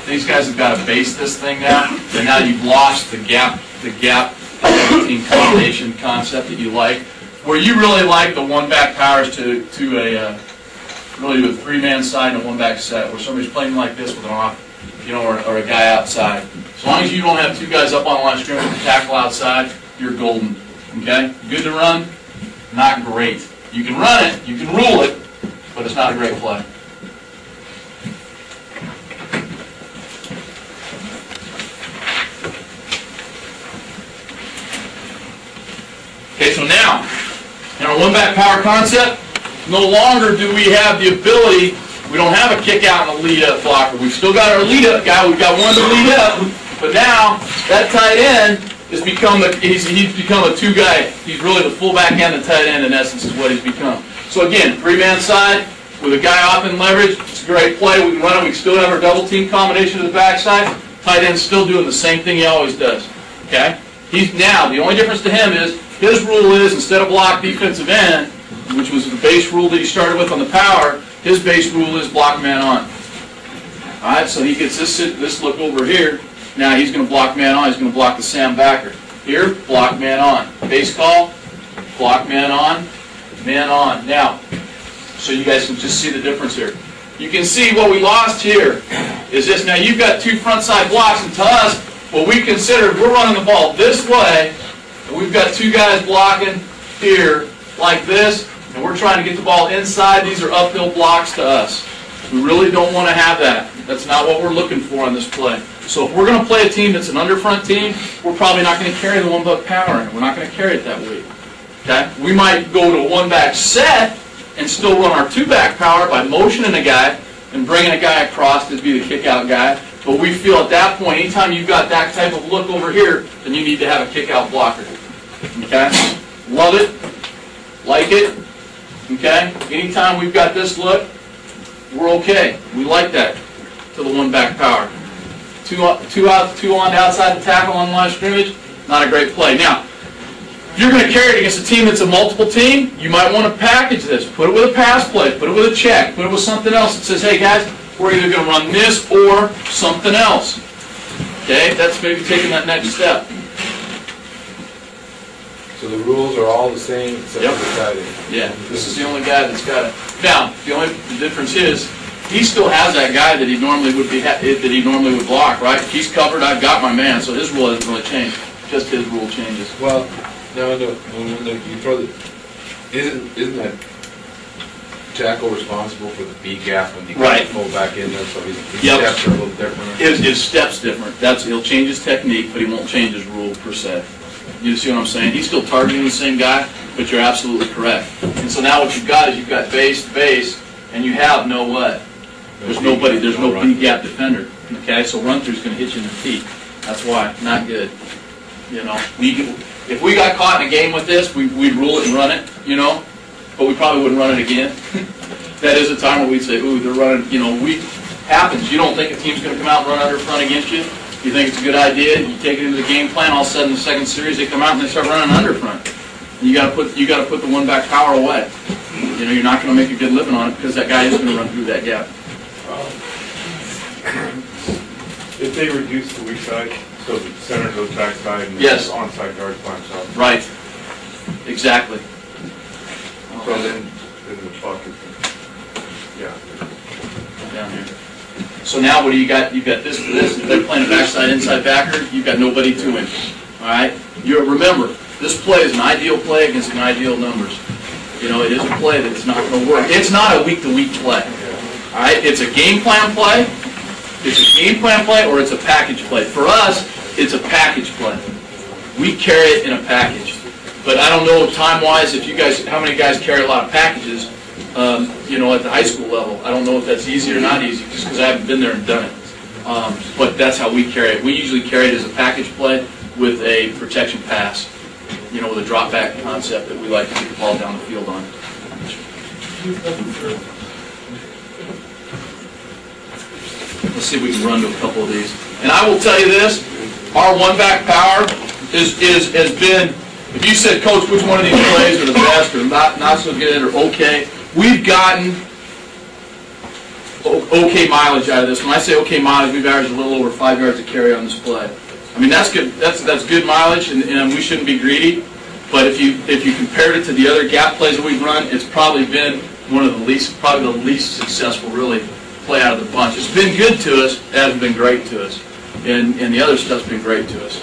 these guys have got to base this thing now, and now you've lost the gap team combination concept that you like. Where you really like the one-back powers to really do a 3-man side and a one-back set, where somebody's playing like this with an off, or a guy outside. As long as you don't have 2 guys up on the line of scrimmage with the tackle outside, you're golden. Okay, good to run, not great. You can run it, you can rule it, but it's not a great play. Okay, so now, in our one-back power concept, no longer do we have the ability, we don't have a kick-out and a lead-up blocker. We've still got our lead-up guy, we've got one to lead up, but now, that tight end has become he's become a 2 guy. He's really the fullback and the tight end, in essence, is what he's become. So again, 3-man side, with a guy off in leverage, it's a great play. We can run it, we can still have our double-team combination to the backside. Tight end's still doing the same thing he always does. Okay? Now, the only difference to him is, his rule is, instead of block defensive end, which was the base rule that he started with on the power, his base rule is block man on. Alright, so he gets this look over here. Now he's going to block man on, he's going to block the Sam backer. Here, block man on. Base call, block man on, man on. Now, so you guys can just see the difference here. You can see what we lost here is this. Now you've got 2 front side blocks, and to us, what we consider, we're running the ball this way, and we've got 2 guys blocking here like this, and we're trying to get the ball inside. These are uphill blocks to us. We really don't want to have that. That's not what we're looking for on this play. So if we're going to play a team that's an underfront team, we're probably not going to carry the one-back power in it. We're not going to carry it that way. Okay? We might go to a one-back set and still run our 2-back power by motioning a guy and bringing a guy across to be the kick-out guy. But we feel at that point, anytime you've got that type of look over here, then you need to have a kick-out blocker. Okay? Love it. Like it. Okay? Anytime we've got this look, we're okay. We like that to the one back power. Two on outside the tackle on the line of scrimmage, not a great play. Now, if you're going to carry it against a team that's a multiple team, you might want to package this. Put it with a pass play, put it with a check, put it with something else that says, hey guys, we're either going to run this or something else. Okay? That's maybe taking that next step.
So the rules are all the same except
Yep.
for the tight end.
Yeah, this is the only guy that's got it. Now, the difference is, he still has that guy that he normally would block, right? If he's covered, I've got my man, so his rule hasn't really changed. Just his rule changes.
Well, no, when you throw the, isn't that tackle responsible for the B gap when you
Right.
pull back in there, so his
Yep.
steps are a little different?
His step's different. He'll change his technique, but he won't change his rule per se. You see what I'm saying? He's still targeting the same guy, but you're absolutely correct. And so now what you've got is you've got base, and you have no what? There's no B gap defender. Okay, so run through's going to hit you in the teeth. That's why, not good. You know, if we got caught in a game with this, we'd rule it and run it. You know, but we probably wouldn't run it again. That is a time where we'd say, ooh, they're running. You know, happens. You don't think a team's going to come out and run under front against you. You think it's a good idea. You take it into the game plan. All of a sudden, the second series, they come out and they start running under front. And you got to put the one back power away. You know, you're not going to make a good living on it because that guy is going to run through that gap.
If they reduce the weak side, so the center goes backside and
Yes.
the onside guard climbs up.
Right. Exactly.
So then the bucket, yeah.
Down here. So now what do you got? You've got this. If they're playing a backside inside backer, you've got nobody to him. All right. Remember, this play is an ideal play against an ideal numbers. You know, it is a play that's not going to work. It's not a week-to-week play. All right. It's a game plan play. It's a game plan play, or it's a package play. For us, it's a package play. We carry it in a package. But I don't know time-wise if you guys, how many guys carry a lot of packages. You know, at the high school level. I don't know if that's easy or not easy, just because I haven't been there and done it. But that's how we carry it. We usually carry it as a package play with a protection pass, you know, with a drop back concept that we like to get the ball down the field on. Let's see if we can run to a couple of these. And I will tell you this, our one back power has been, if you said, Coach, which one of these plays are the best or not so good or okay, we've gotten okay mileage out of this. When I say okay mileage, we've averaged a little over 5 yards a carry on this play. I mean, that's good. That's good mileage, and we shouldn't be greedy. But if you compared it to the other gap plays that we've run, it's probably been one of the least successful really play out of the bunch. It's been good to us. It hasn't been great to us, and the other stuff's been great to us.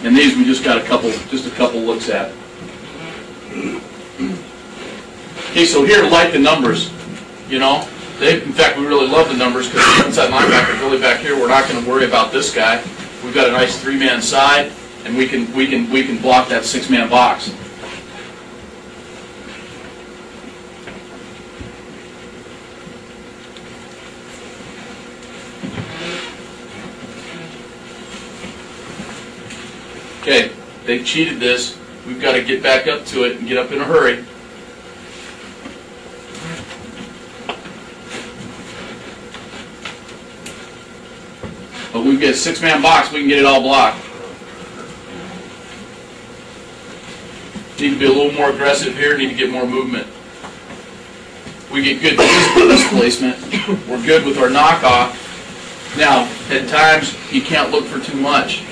And these we just got a couple looks at. Okay, so here, like the numbers, you know, in fact, we really love the numbers because the inside linebacker is really back here. We're not going to worry about this guy. We've got a nice 3-man side, and we can block that 6-man box. Okay, they cheated this. We've got to get back up to it and get up in a hurry. But we've got a 6-man box, we can get it all blocked. Need to be a little more aggressive here, need to get more movement. We get good displacement. We're good with our knockoff. Now, at times, you can't look for too much.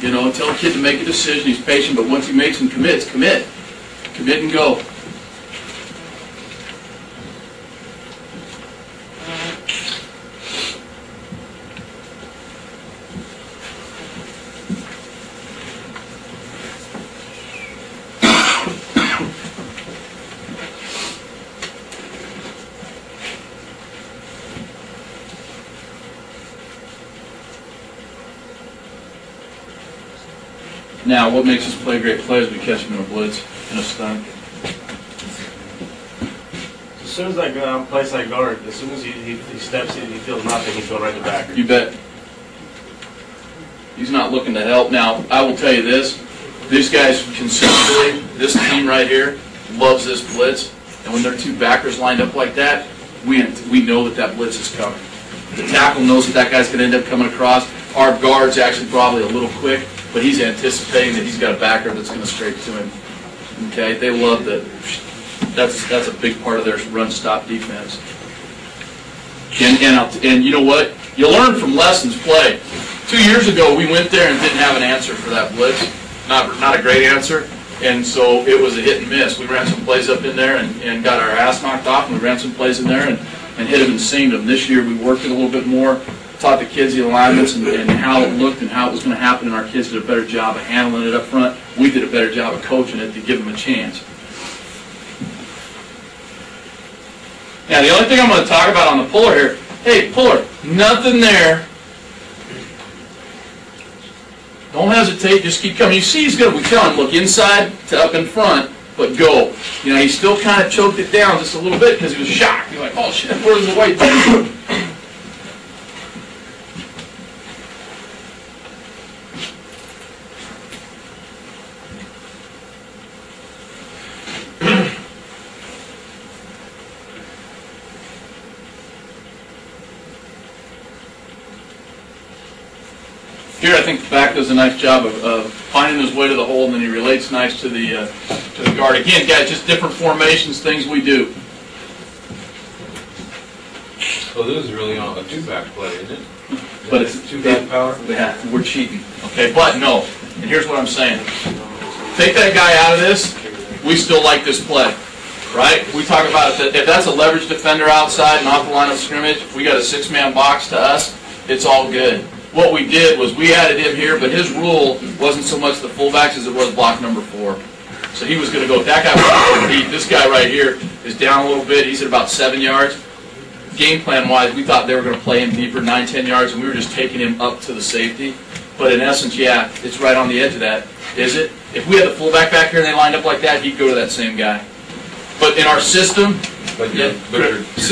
You know, tell a kid to make a decision, he's patient, but once he makes and commits, commit. Commit and go. Now, what makes us play a great play is we catch him in a blitz, in a stunt.
As soon as I go place like guard, as soon as he steps in, he feels nothing, he's going right to back.
You bet. He's not looking to help. Now, I will tell you this These guys consistently, this team right here, loves this blitz. And when there are two backers lined up like that, we know that blitz is coming. The tackle knows that guy's going to end up coming across. Our guard's actually probably a little quick, but he's anticipating that he's got a backer that's going to straight to him. Okay, they love that. That's a big part of their run-stop defense. And you know what? You learn from lessons played. 2 years ago, we went there and didn't have an answer for that blitz. Not a great answer. And so it was a hit and miss. We ran some plays up in there and got our ass knocked off, and we ran some plays in there and hit them and seamed them. This year we worked it a little bit more, taught the kids the alignments and how it looked and how it was going to happen, and our kids did a better job of handling it up front. We did a better job of coaching it to give them a chance. Now the only thing I'm going to talk about on the puller here, hey, puller, nothing there. Don't hesitate, just keep coming. You see he's going to be telling, look inside to up in front, but go. You know, he still kind of choked it down just a little bit because he was shocked. He's like, oh shit, where's the white thing? Here, I think the back does a nice job of finding his way to the hole, and then he relates nice to the guard. Again, guys, just different formations, things we do.
So this is really on a two-back play, isn't it?
But it's
two-back power?
Yeah, we're cheating. Okay, but no. And here's what I'm saying. Take that guy out of this, we still like this play. Right? We talk about it, if that's a leverage defender outside and off the line of scrimmage, we got a six-man box to us, it's all good. What we did was we added him here, but his rule wasn't so much the fullbacks as it was block number 4. So he was going to go, that guy was deep. This guy right here is down a little bit. He's at about 7 yards. Game plan-wise, we thought they were going to play him deeper, 9, 10 yards, and we were just taking him up to the safety. But in essence, yeah, it's right on the edge of that. Is it? If we had the fullback back here and they lined up like that, he'd go to that same guy. But in our system,
but your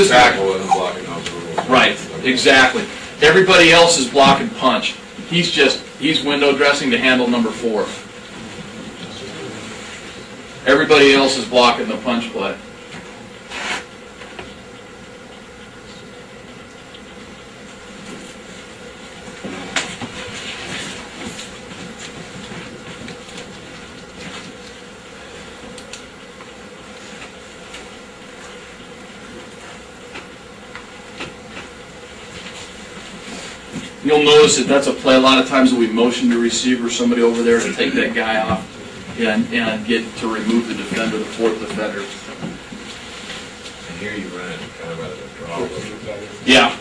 tackle isn't blocking those rules.
Right, exactly. Everybody else is block and punch. He's window dressing to handle number 4. Everybody else is blocking the punch play. You'll notice that that's a play a lot of times that we motion to receiver, somebody over there to take that guy off and get to remove the defender, the 4th defender.
And here you run it kind of out of the draw.
Yeah.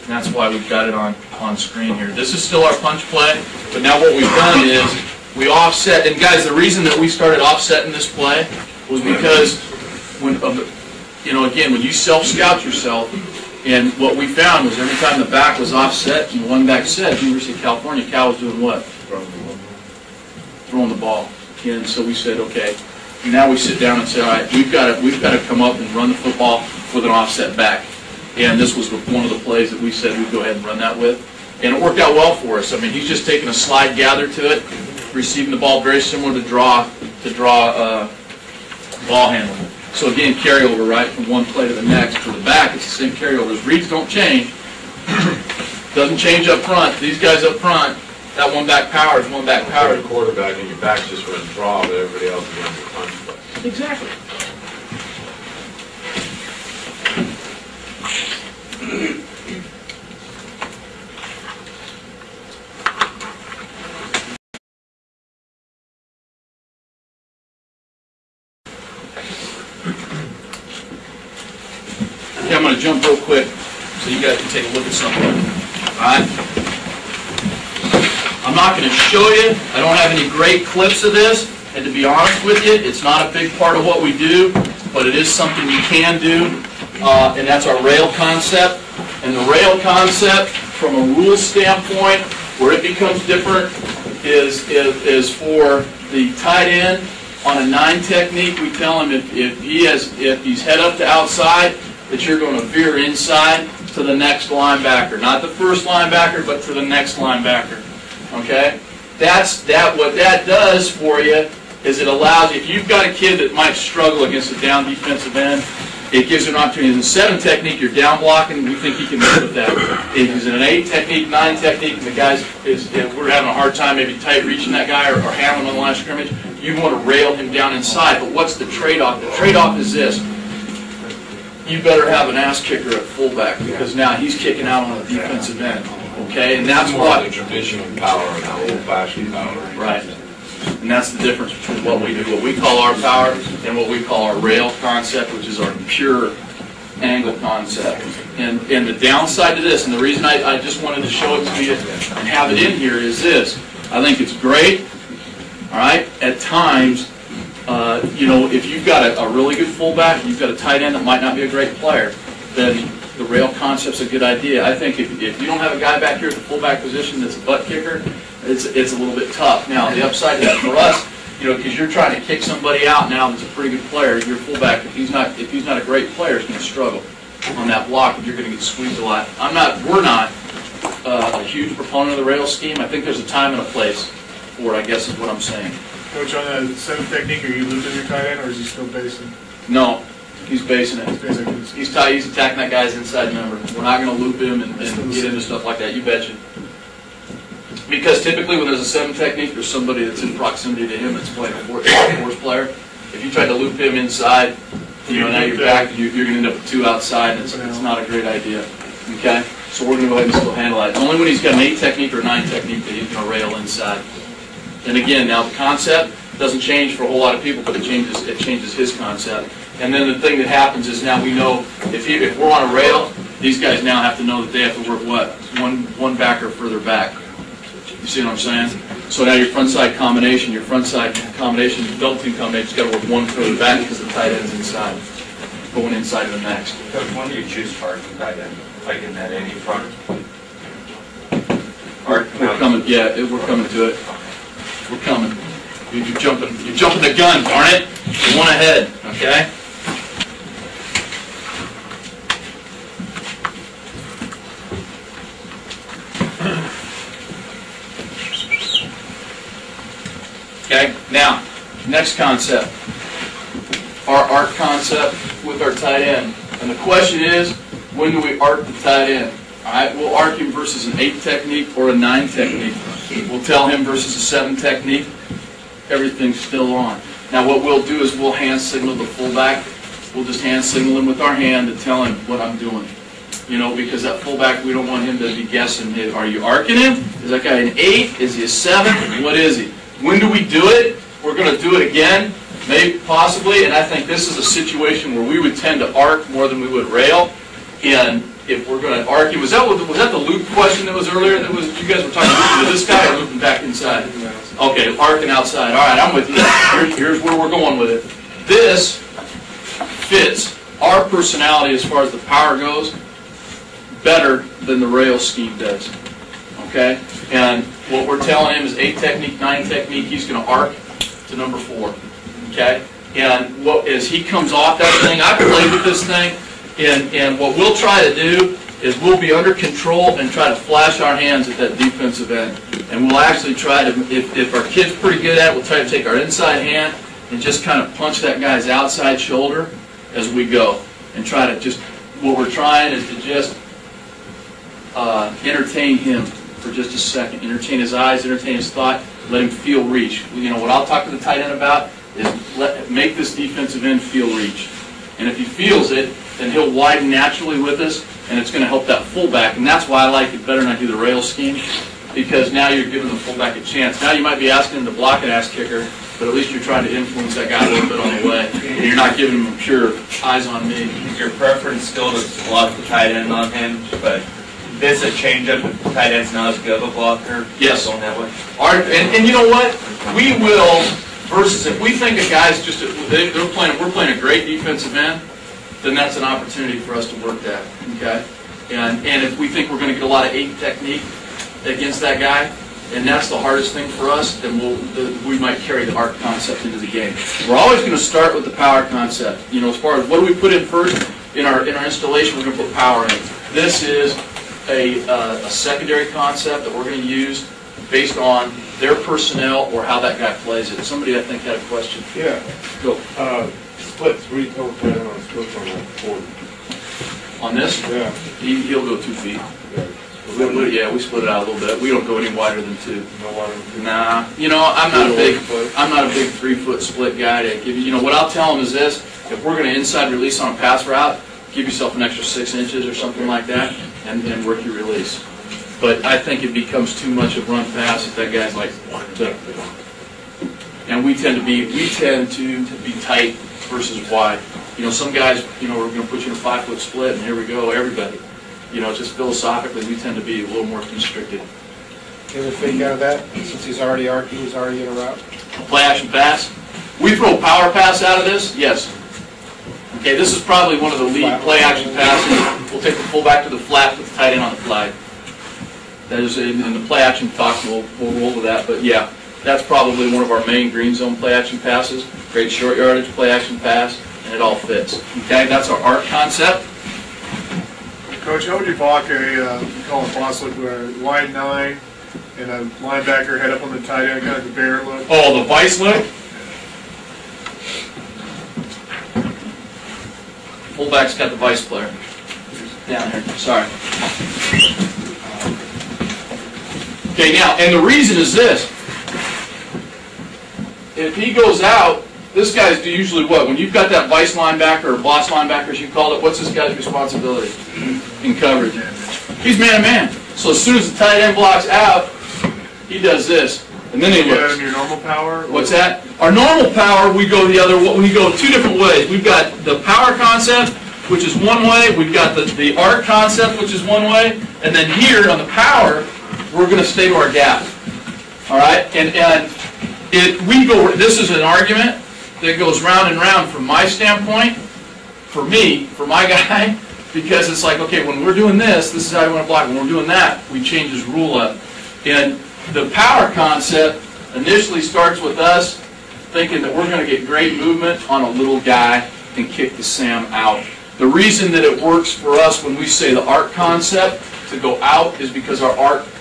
And that's why we've got it on screen here. This is still our punch play, but now what we've done is we offset. And guys, the reason that we started offsetting this play was because when, again, when you self-scout yourself, and what we found was every time the back was offset and one back set, University of California, Cal was doing what? Throwing the ball. And so we said, okay, now we sit down and say, all right, we've got to come up and run the football with an offset back. And this was one of the plays that we said we'd go ahead and run that with. And it worked out well for us. I mean, he's just taking a slide gather to it, receiving the ball very similar to draw ball handling. So again, carryover, right, from one play to the next. For the back, it's the same carryovers. Reads don't change. Doesn't change up front. These guys up front, that one back power is one back power.
You're the quarterback and your back's just running draw, but everybody else is running the punch play.
Exactly. Okay, I'm going to jump real quick so you guys can take a look at something. All right? I'm not going to show you. I don't have any great clips of this. And to be honest with you, it's not a big part of what we do, but it is something you can do. And that's our rail concept. And the rail concept, from a rule standpoint, where it becomes different is for the tight end. On a 9 technique, we tell him if he's head up to outside, that you're going to veer inside to the next linebacker. Not the first linebacker, but to the next linebacker. Okay? what that does for you is it allows, if you've got a kid that might struggle against a down defensive end, it gives you an opportunity. In the 7 technique, you're down blocking, we think he can live with that. If he's in an 8 technique, 9 technique, and the guy's we're having a hard time maybe tight reaching that guy or handling on the line of scrimmage, you want to rail him down inside. But what's the trade-off? The trade-off is this. You better have an ass kicker at fullback because now he's kicking out on the defensive end. Okay? And that's
more
what
the traditional power and the old-fashioned power.
Right. And that's the difference between what we do, what we call our power, and what we call our rail concept, which is our pure angle concept. And the downside to this, and the reason I just wanted to show it to you and have it in here is this. I think it's great, all right? At times, you know, if you've got a really good fullback, you've got a tight end that might not be a great player, then the rail concept's a good idea. I think if you don't have a guy back here at the fullback position that's a butt kicker, it's a little bit tough. Now, the upside to that for us, you know, because you're trying to kick somebody out now that's a pretty good player, your fullback, if he's not a great player, is going to struggle on that block if you're going to get squeezed a lot. We're not a huge proponent of the rail scheme. I think there's a time and a place for it, I guess is what I'm saying.
Coach, on the 7 technique, are you looping your tight end, or is he still basing?
No, he's basing it.
He's
He's attacking that guy's inside number. We're not going to loop him and get into stuff like that. You betcha. Because typically when there's a 7 technique, there's somebody that's in proximity to him that's playing a force player. If you try to loop him inside, you know, now you're back, you're going to end up with 2 outside, and it's not a great idea. Okay? So we're going to go ahead and still handle that. It's only when he's got an 8 technique or 9 technique that he's going to rail inside. And again, now the concept doesn't change for a whole lot of people, but it changes his concept. And then the thing that happens is now we know if we're on a rail, these guys now have to know that they have to work what? One backer further back. You see what I'm saying? So now your front side combination, double team combination's got to work one further back because the tight end's inside, going inside of the next.
Coach, when do you choose hard and tight end, like in that 80 front?
We're coming. Yeah, we're coming to it. We're coming. You're jumping the gun, darn it! You're one ahead. Okay. Okay, now, next concept, our arc concept with our tight end. And the question is, when do we arc the tight end? All right, we'll arc him versus an 8 technique or a 9 technique. We'll tell him versus a 7 technique, everything's still on. Now what we'll do is we'll hand signal the fullback. We'll just hand signal him with our hand to tell him what I'm doing. You know, because that fullback, we don't want him to be guessing, hey, are you arcing him? Is that guy an 8? Is he a 7? What is he? When do we do it? We're going to do it again, maybe, possibly, and I think this is a situation where we would tend to arc more than we would rail. And if we're going to arc him, was that the loop question that was earlier? That was you guys were talking about this guy or looping back inside? Okay, arcing outside. All right, I'm with you. Here's where we're going with it. This fits our personality as far as the power goes better than the rail scheme does. Okay? And what we're telling him is 8 technique, 9 technique, he's going to arc to number 4. Okay? And as he comes off that thing, I played with this thing, and what we'll try to do is we'll be under control and try to flash our hands at that defensive end. And we'll actually try to, if our kid's pretty good at it, we'll try to take our inside hand and just kind of punch that guy's outside shoulder as we go. And try to just, what we're trying is to just entertain him for just a second. Entertain his eyes, entertain his thought, let him feel reach. You know, what I'll talk to the tight end about is make this defensive end feel reach. And if he feels it, then he'll widen naturally with us, and it's going to help that fullback. And that's why I like it better than I do the rail scheme, because now you're giving the fullback a chance. Now you might be asking him to block an ass kicker, but at least you're trying to influence that guy a little bit on the way. And you're not giving him pure eyes on me.
Your preference still to block the tight end on him, but this a change-up if the tight end's not as good of a blocker?
Yes.
Going that way?
And you know what? We will, versus if we think a guy's just, we're playing a great defensive end, then that's an opportunity for us to work that, okay? And if we think we're going to get a lot of 8 technique against that guy, and that's the hardest thing for us, then we might carry the arc concept into the game. We're always going to start with the power concept. You know, as far as what do we put in first in our installation, we're going to put power in. This is a secondary concept that we're going to use
based on their personnel or how that guy plays it. Somebody, I think, had a question.
Yeah,
Go.
splits, what do you tell the tight end on splits on that 40?
On this,
Yeah.
he'll go 2 feet.
Yeah.
Yeah, we split it out a little bit. We don't go any wider than 2.
No water.
Nah, you know, I'm not a big 3-foot split guy to give you. You know, what I'll tell them is this: if we're going to inside release on a pass route, give yourself an extra 6 inches or something like that, and work your release. But I think it becomes too much of run pass if that guy's like, and we tend to be tight versus wide. You know, some guys, you know, we're going to put you in a 5-foot split, and here we go, everybody. You know, just philosophically, we tend to be a little more constricted.
Get a fake out of that, since he's already in a route?
Play action pass. We throw power pass out of this, yes. Okay, this is probably one of the lead play action passes. We'll take the fullback to the flat, put the tight end on the flag. That is in the play action talk, we'll roll with that, but yeah, that's probably one of our main green zone play action passes. Great short yardage play action pass, and it all fits. Okay, that's our arc concept.
Coach, how would you block a, you call it boss look, where wide 9 and a linebacker head up on the tight end, kind of the bear look?
Oh, the vice look? Fullback's got the vice player. Down here, sorry. Okay, now, and the reason is this. If he goes out, this guy's usually what? When you've got that vice linebacker or boss linebacker, as you call it, what's this guy's responsibility in coverage? He's man-to-man. So as soon as the tight end blocks out, he does this. And then he looks.
In your normal power?
What's that? Our normal power, we go 2 different ways. We've got the power concept, which is one way. We've got the arc concept, which is one way. And then here on the power, we're going to stay to our gap. All right? This is an argument that goes round and round from my standpoint, for me, for my guy, because it's like, okay, when we're doing this is how you want to block. When we're doing that, we change this rule up. And the power concept initially starts with us thinking that we're going to get great movement on a little guy and kick the Sam out. The reason that it works for us when we say the arc concept to go out is because our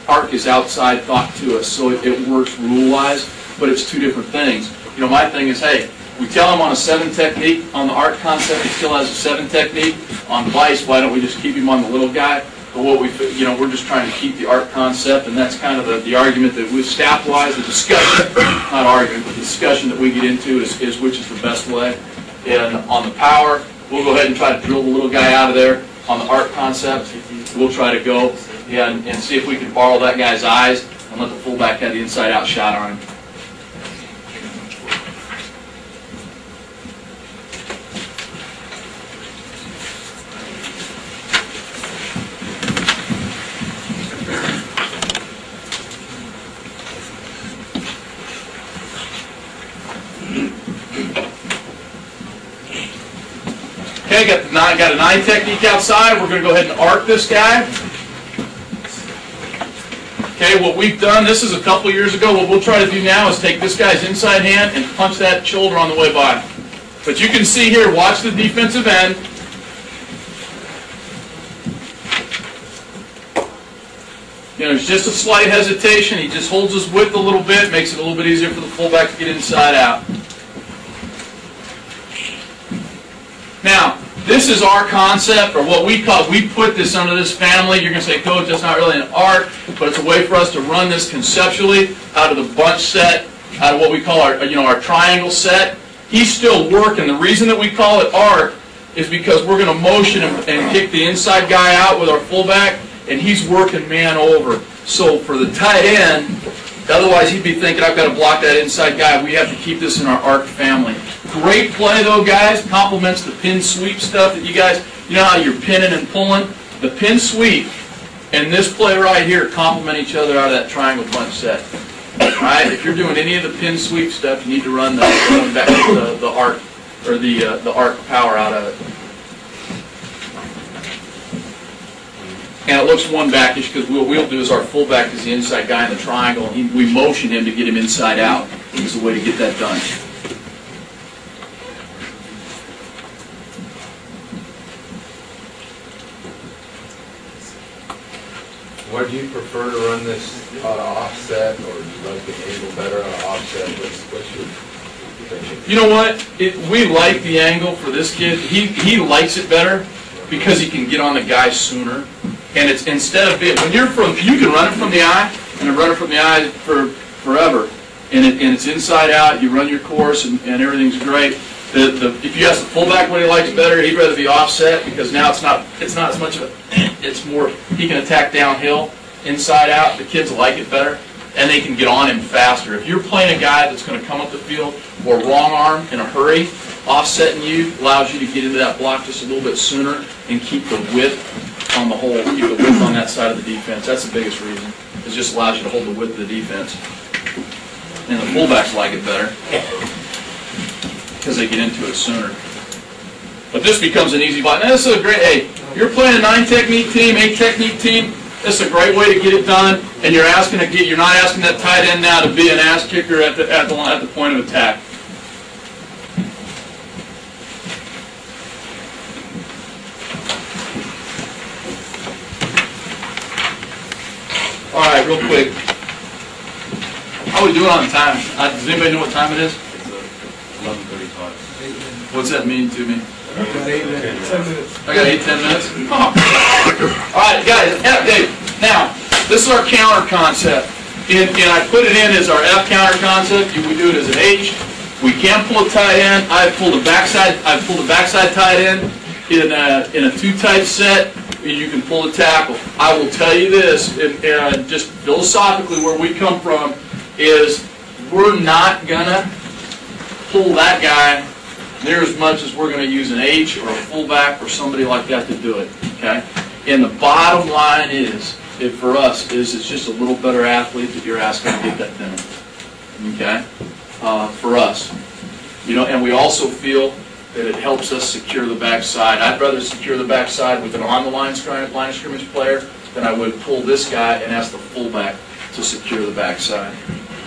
arc is outside thought to us, so it works rule-wise, but it's 2 different things. You know, my thing is, hey, we tell him on a 7 technique, on the arc concept, he still has a 7 technique. On vice, why don't we just keep him on the little guy? But what we're just trying to keep the arc concept, and that's kind of the argument that with staff-wise, the discussion, not argument, but the discussion that we get into is which is the best way. And on the power, we'll go ahead and try to drill the little guy out of there. On the arc concept, we'll try to go and see if we can borrow that guy's eyes and let the fullback have the inside-out shot on him. Okay, got a 9 technique outside. We're going to go ahead and arc this guy. Okay, what we've done, this is a couple years ago. What we'll try to do now is take this guy's inside hand and punch that shoulder on the way by. But you can see here, watch the defensive end. You know, there's just a slight hesitation. He just holds his width a little bit, makes it a little bit easier for the fullback to get inside out. Now, this is our concept, or what we call, we put this under this family. You're going to say, Coach, that's not really an arc, but it's a way for us to run this conceptually out of the bunch set, out of what we call our triangle set. He's still working. The reason that we call it arc is because we're going to motion him and kick the inside guy out with our fullback, and he's working man over. So for the tight end, otherwise he'd be thinking, I've got to block that inside guy. We have to keep this in our arc family. Great play though, guys. Complements the pin sweep stuff that you guys, you know how you're pinning and pulling? The pin sweep and this play right here complement each other out of that triangle punch set. Alright, if you're doing any of the pin sweep stuff, you need to run the arc, or the arc power out of it. And it looks one-backish because what we'll do is our fullback is the inside guy in the triangle, and we motion him to get him inside out. Is the way to get that done.
What do you prefer to run this offset, or do you like the angle better on offset? What's your opinion?
You know what? We like the angle for this kid. He likes it better because he can get on the guy sooner. And it's instead of being, when you're from, you can run it from the eye, and run it from the eye for forever. And it's inside out, you run your course, and everything's great. If you ask the fullback what he likes better, he'd rather be offset because now it's not as much of a, it's more, he can attack downhill, inside out. The kids like it better, and they can get on him faster. If you're playing a guy that's going to come up the field or wrong arm in a hurry, offsetting you allows you to get into that block just a little bit sooner and keep the width on the hole, keep the width on that side of the defense. That's the biggest reason. It just allows you to hold the width of the defense. And the fullbacks like it better because they get into it sooner. But this becomes an easy block. Now this is a great, hey, you're playing a 9-technique team, 8-technique team, this is a great way to get it done, and you're not asking that tight end now to be an ass kicker at the point of attack. All right, real quick. How are we doing on time? Does anybody know what time it is?
It's 11:35.
What's that mean to me? I got 8-10 minutes? Oh. All right, guys, Dave, now, this is our counter concept. And I put it in as our F counter concept. We do it as an H. We can't pull a tight end. I've pulled a backside tight end in a 2-tight set. You can pull a tackle. I will tell you this, and just philosophically where we come from is we're not going to pull that guy near as much as we're going to use an H or a fullback or somebody like that to do it. Okay? And the bottom line is, for us, it's just a little better athlete that you're asking to get that done. Okay? For us. You know, and we also feel that it helps us secure the backside. I'd rather secure the backside with an on-the-line line of scrimmage player than I would pull this guy and ask the fullback to secure the backside.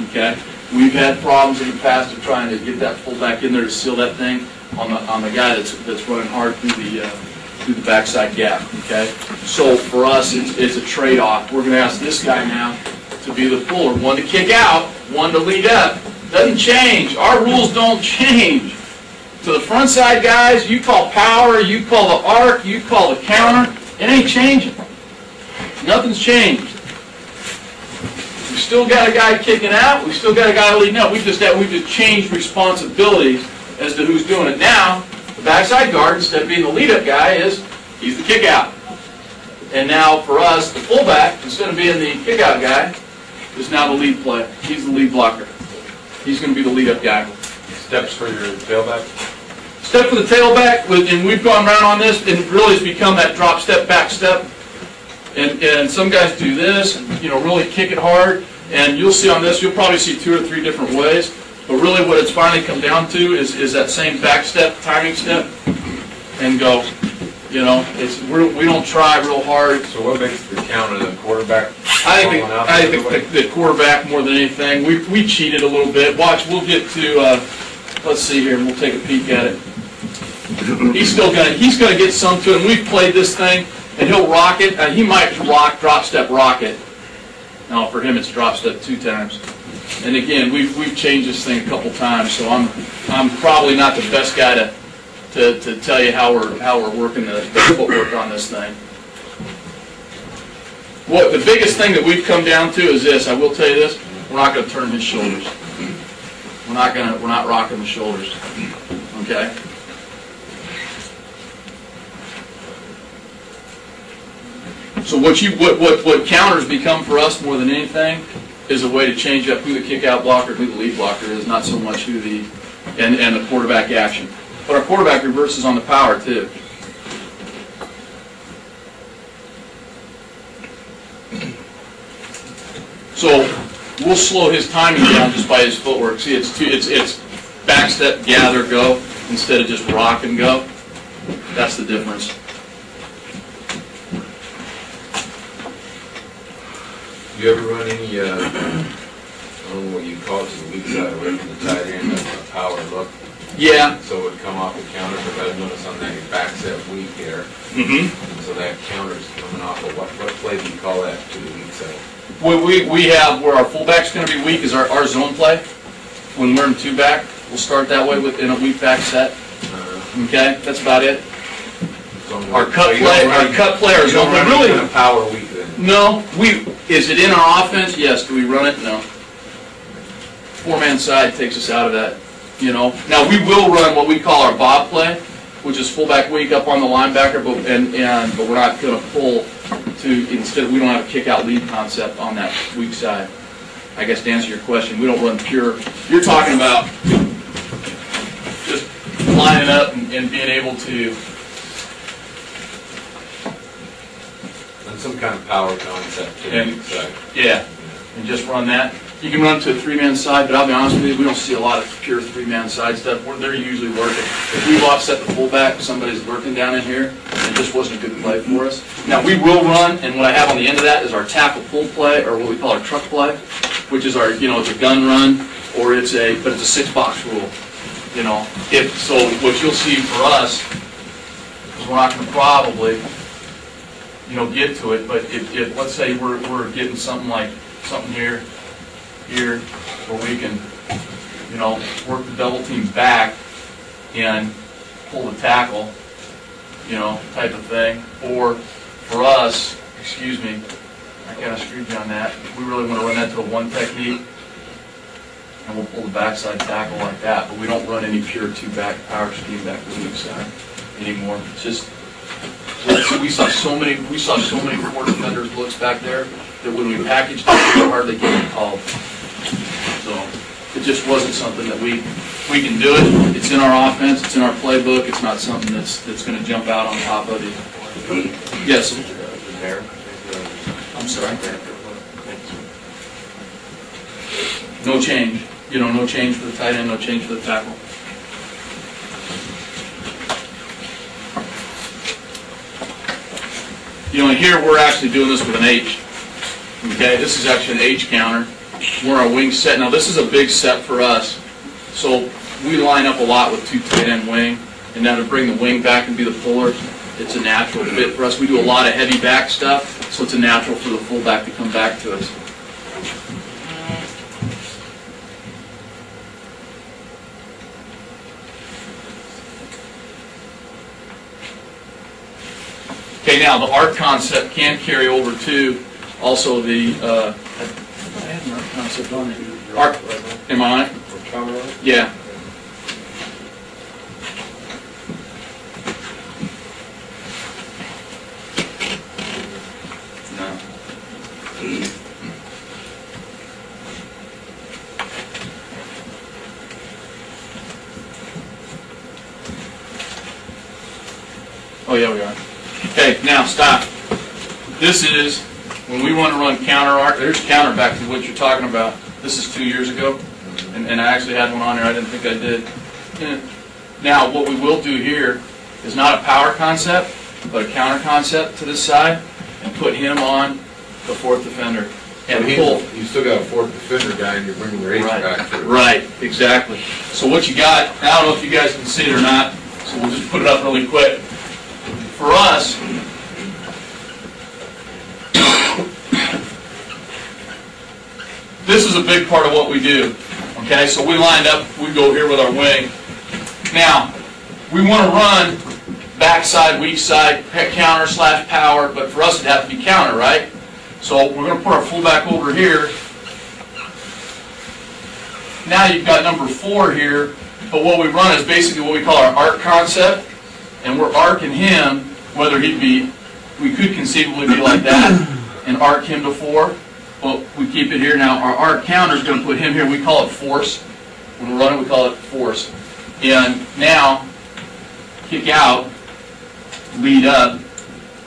Okay? We've had problems in the past of trying to get that fullback in there to seal that thing on the guy that's running hard through the backside gap. Okay? So for us, it's a trade-off. We're going to ask this guy now to be the puller. One to kick out, one to lead up. Doesn't change. Our rules don't change. To the front side guys, you call power, you call the arc, you call the counter. It ain't changing. Nothing's changed. We still got a guy kicking out. We still got a guy leading up. We've just changed responsibilities as to who's doing it. Now, the backside guard, instead of being the lead-up guy, he's the kick-out. And now for us, the fullback, instead of being the kick-out guy, is now the lead player. He's the lead blocker. He's going to be the lead-up guy.
Steps for your tailback?
Step for the tailback, and we've gone around on this, and really it's become that drop step, back step. And some guys do this, and, really kick it hard. And you'll see on this, you'll probably see 2 or 3 different ways. But really what it's finally come down to is that same back step, timing step, and go. We don't try real hard.
So what makes the counter the quarterback?
I think the quarterback more than anything. We cheated a little bit. Watch, we'll get to, let's see here, and we'll take a peek at it. He's gonna get some to it, and we've played this thing, and he'll rock it. He might drop step rock it. No, for him it's drop step 2 times. And again, we've changed this thing a couple times, so I'm probably not the best guy to tell you how we're working the footwork on this thing. What the biggest thing that we've come down to is this. I will tell you this: we're not going to turn his shoulders. We're not rocking the shoulders. Okay. So what counters become for us more than anything is a way to change up who the kick-out blocker, who the lead blocker is, not so much who and the quarterback action. But our quarterback reverses on the power too. So we'll slow his timing down just by his footwork. See, it's back step, gather, go instead of just rock and go. That's the difference.
Do you ever run any, I don't know what you call it, to the weak side away from the tight end, a power look?
Yeah.
So it would come off the counter, but I've noticed on that back step weak here, So that counter's coming off of what play do you call that to the weak side?
We have, where our fullback's gonna be weak is our zone play. When we're in two back, we'll start that way in a weak back set. Okay, that's about it. Our cut play, our zone play, really.
Kind of power weak then?
No, is it in our offense? Yes. Do we run it? No. Four-man side takes us out of that, you know. Now, we will run what we call our bob play, which is fullback weak up on the linebacker, but we're not going to pull to, instead, we don't have a kick-out lead concept on that weak side. I guess to answer your question, we don't run pure, you're talking about just lining up and being able to.
And some kind of power concept to the weak side.
Yeah, and just run that. You can run to a three-man side, but I'll be honest with you, we don't see a lot of pure three-man side stuff. They're usually working. If we've offset the fullback, somebody's lurking down in here, and it just wasn't a good play for us. Now, we will run, and what I have on the end of that is our tackle pull play, or what we call our truck play, which is our, it's a gun run, or but it's a six-box rule. So what you'll see for us, because we're not going to probably, get to it, but if let's say we're getting something here, where we can, work the double team back and pull the tackle, type of thing. Or for us, excuse me, I kind of screwed you on that. We really want to run that to a one technique, and we'll pull the backside tackle like that. But we don't run any pure two-back power scheme back to the weak side anymore. It's just we saw so many four defenders looks back there that when we packaged it, we hardly get it called. So it just wasn't something that we can do it. It's in our offense. It's in our playbook. It's not something that's going to jump out on top of you. Yes. I'm sorry. No change. No change for the tight end. No change for the tackle. And here we're actually doing this with an H. Okay, this is actually an H counter. We're our wing set. Now this is a big set for us, so we line up a lot with two tight end wing, and now to bring the wing back and be the puller, it's a natural fit for us. We do a lot of heavy back stuff, so it's a natural for the fullback to come back to us. Okay, now the arc concept can carry over to also the, I had an arc concept on it. Arc, am I on it? Yeah. No. Oh yeah, we are. Okay, now stop. This is when we want to run counter arc. There's counter back to what you're talking about. This is 2 years ago, and I actually had one on here. I didn't think I did. Now, what we will do here is not a power concept, but a counter concept to this side, and put him on the fourth defender. And pull.
You still got a fourth defender guy, and you're bringing your H back through.
Right, exactly. So what you got, I don't know if you guys can see it or not, so we'll just put it up really quick. For us, this is a big part of what we do. Okay, so we lined up, we go here with our wing. Now, we want to run backside, weak side, counter / power, but for us it'd have to be counter, right? So we're going to put our fullback over here. Now you've got number 4 here, but what we run is basically what we call our arc concept, and we're arcing him, whether he'd be, we could conceivably be like that, and arc him to 4, but we keep it here. Now our arc counter is going to put him here, we call it force. When we're running, we call it force. And now, kick out, lead up,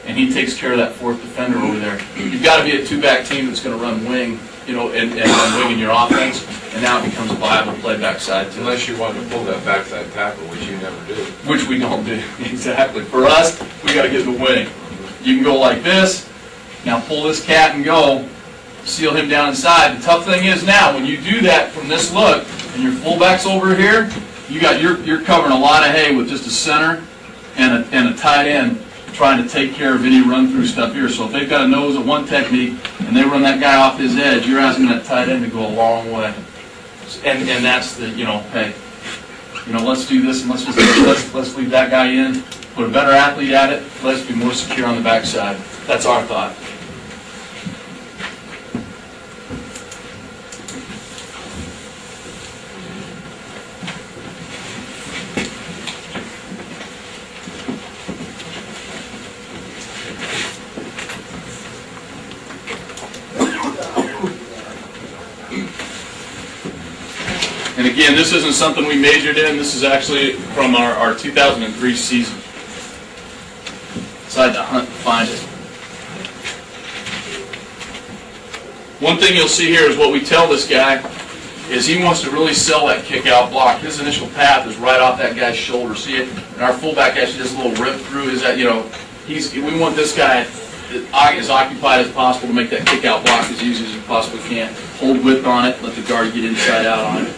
and he takes care of that fourth defender over there. You've got to be a 2-back team that's going to run wing, and run wing in your offense, and now it becomes a viable play backside too.
Unless you want to pull that backside tackle, which you never do.
Which we don't do, exactly. For us, we got to get the wing. You can go like this, now pull this cat and go, seal him down inside. The tough thing is now, when you do that from this look, and your fullback's over here, you're covering a lot of hay with just a center and a tight end. trying to take care of any run-through stuff here. So if they've got a nose at one technique and they run that guy off his edge, you're asking that tight end to go a long way. And that's the, hey, let's do this and let's leave that guy in, put a better athlete at it, let's be more secure on the backside. That's our thought. And again, this isn't something we majored in. This is actually from our 2003 season. So I had to hunt to find it. One thing you'll see here is what we tell this guy is he wants to really sell that kick-out block. His initial path is right off that guy's shoulder. See it? And our fullback actually does a little rip through his, we want this guy as occupied as possible to make that kick-out block as easy as you possibly can. Hold width on it, let the guard get inside out on it.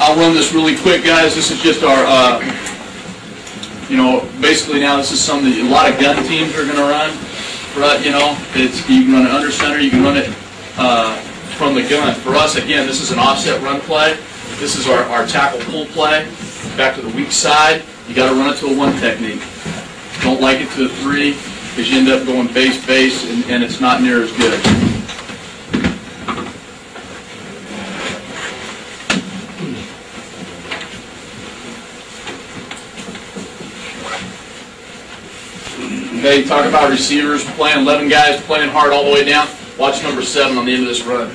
I'll run this really quick, guys. This is just our, basically now this is something that a lot of gun teams are going to run. You can run it under center, you can run it from the gun. For us, again, this is an offset run play. This is our tackle pull play. Back to the weak side, you got to run it to a one technique. Don't like it to a three because you end up going base, and it's not near as good. Okay, talk about receivers playing 11 guys, playing hard all the way down. Watch number 7 on the end of this run.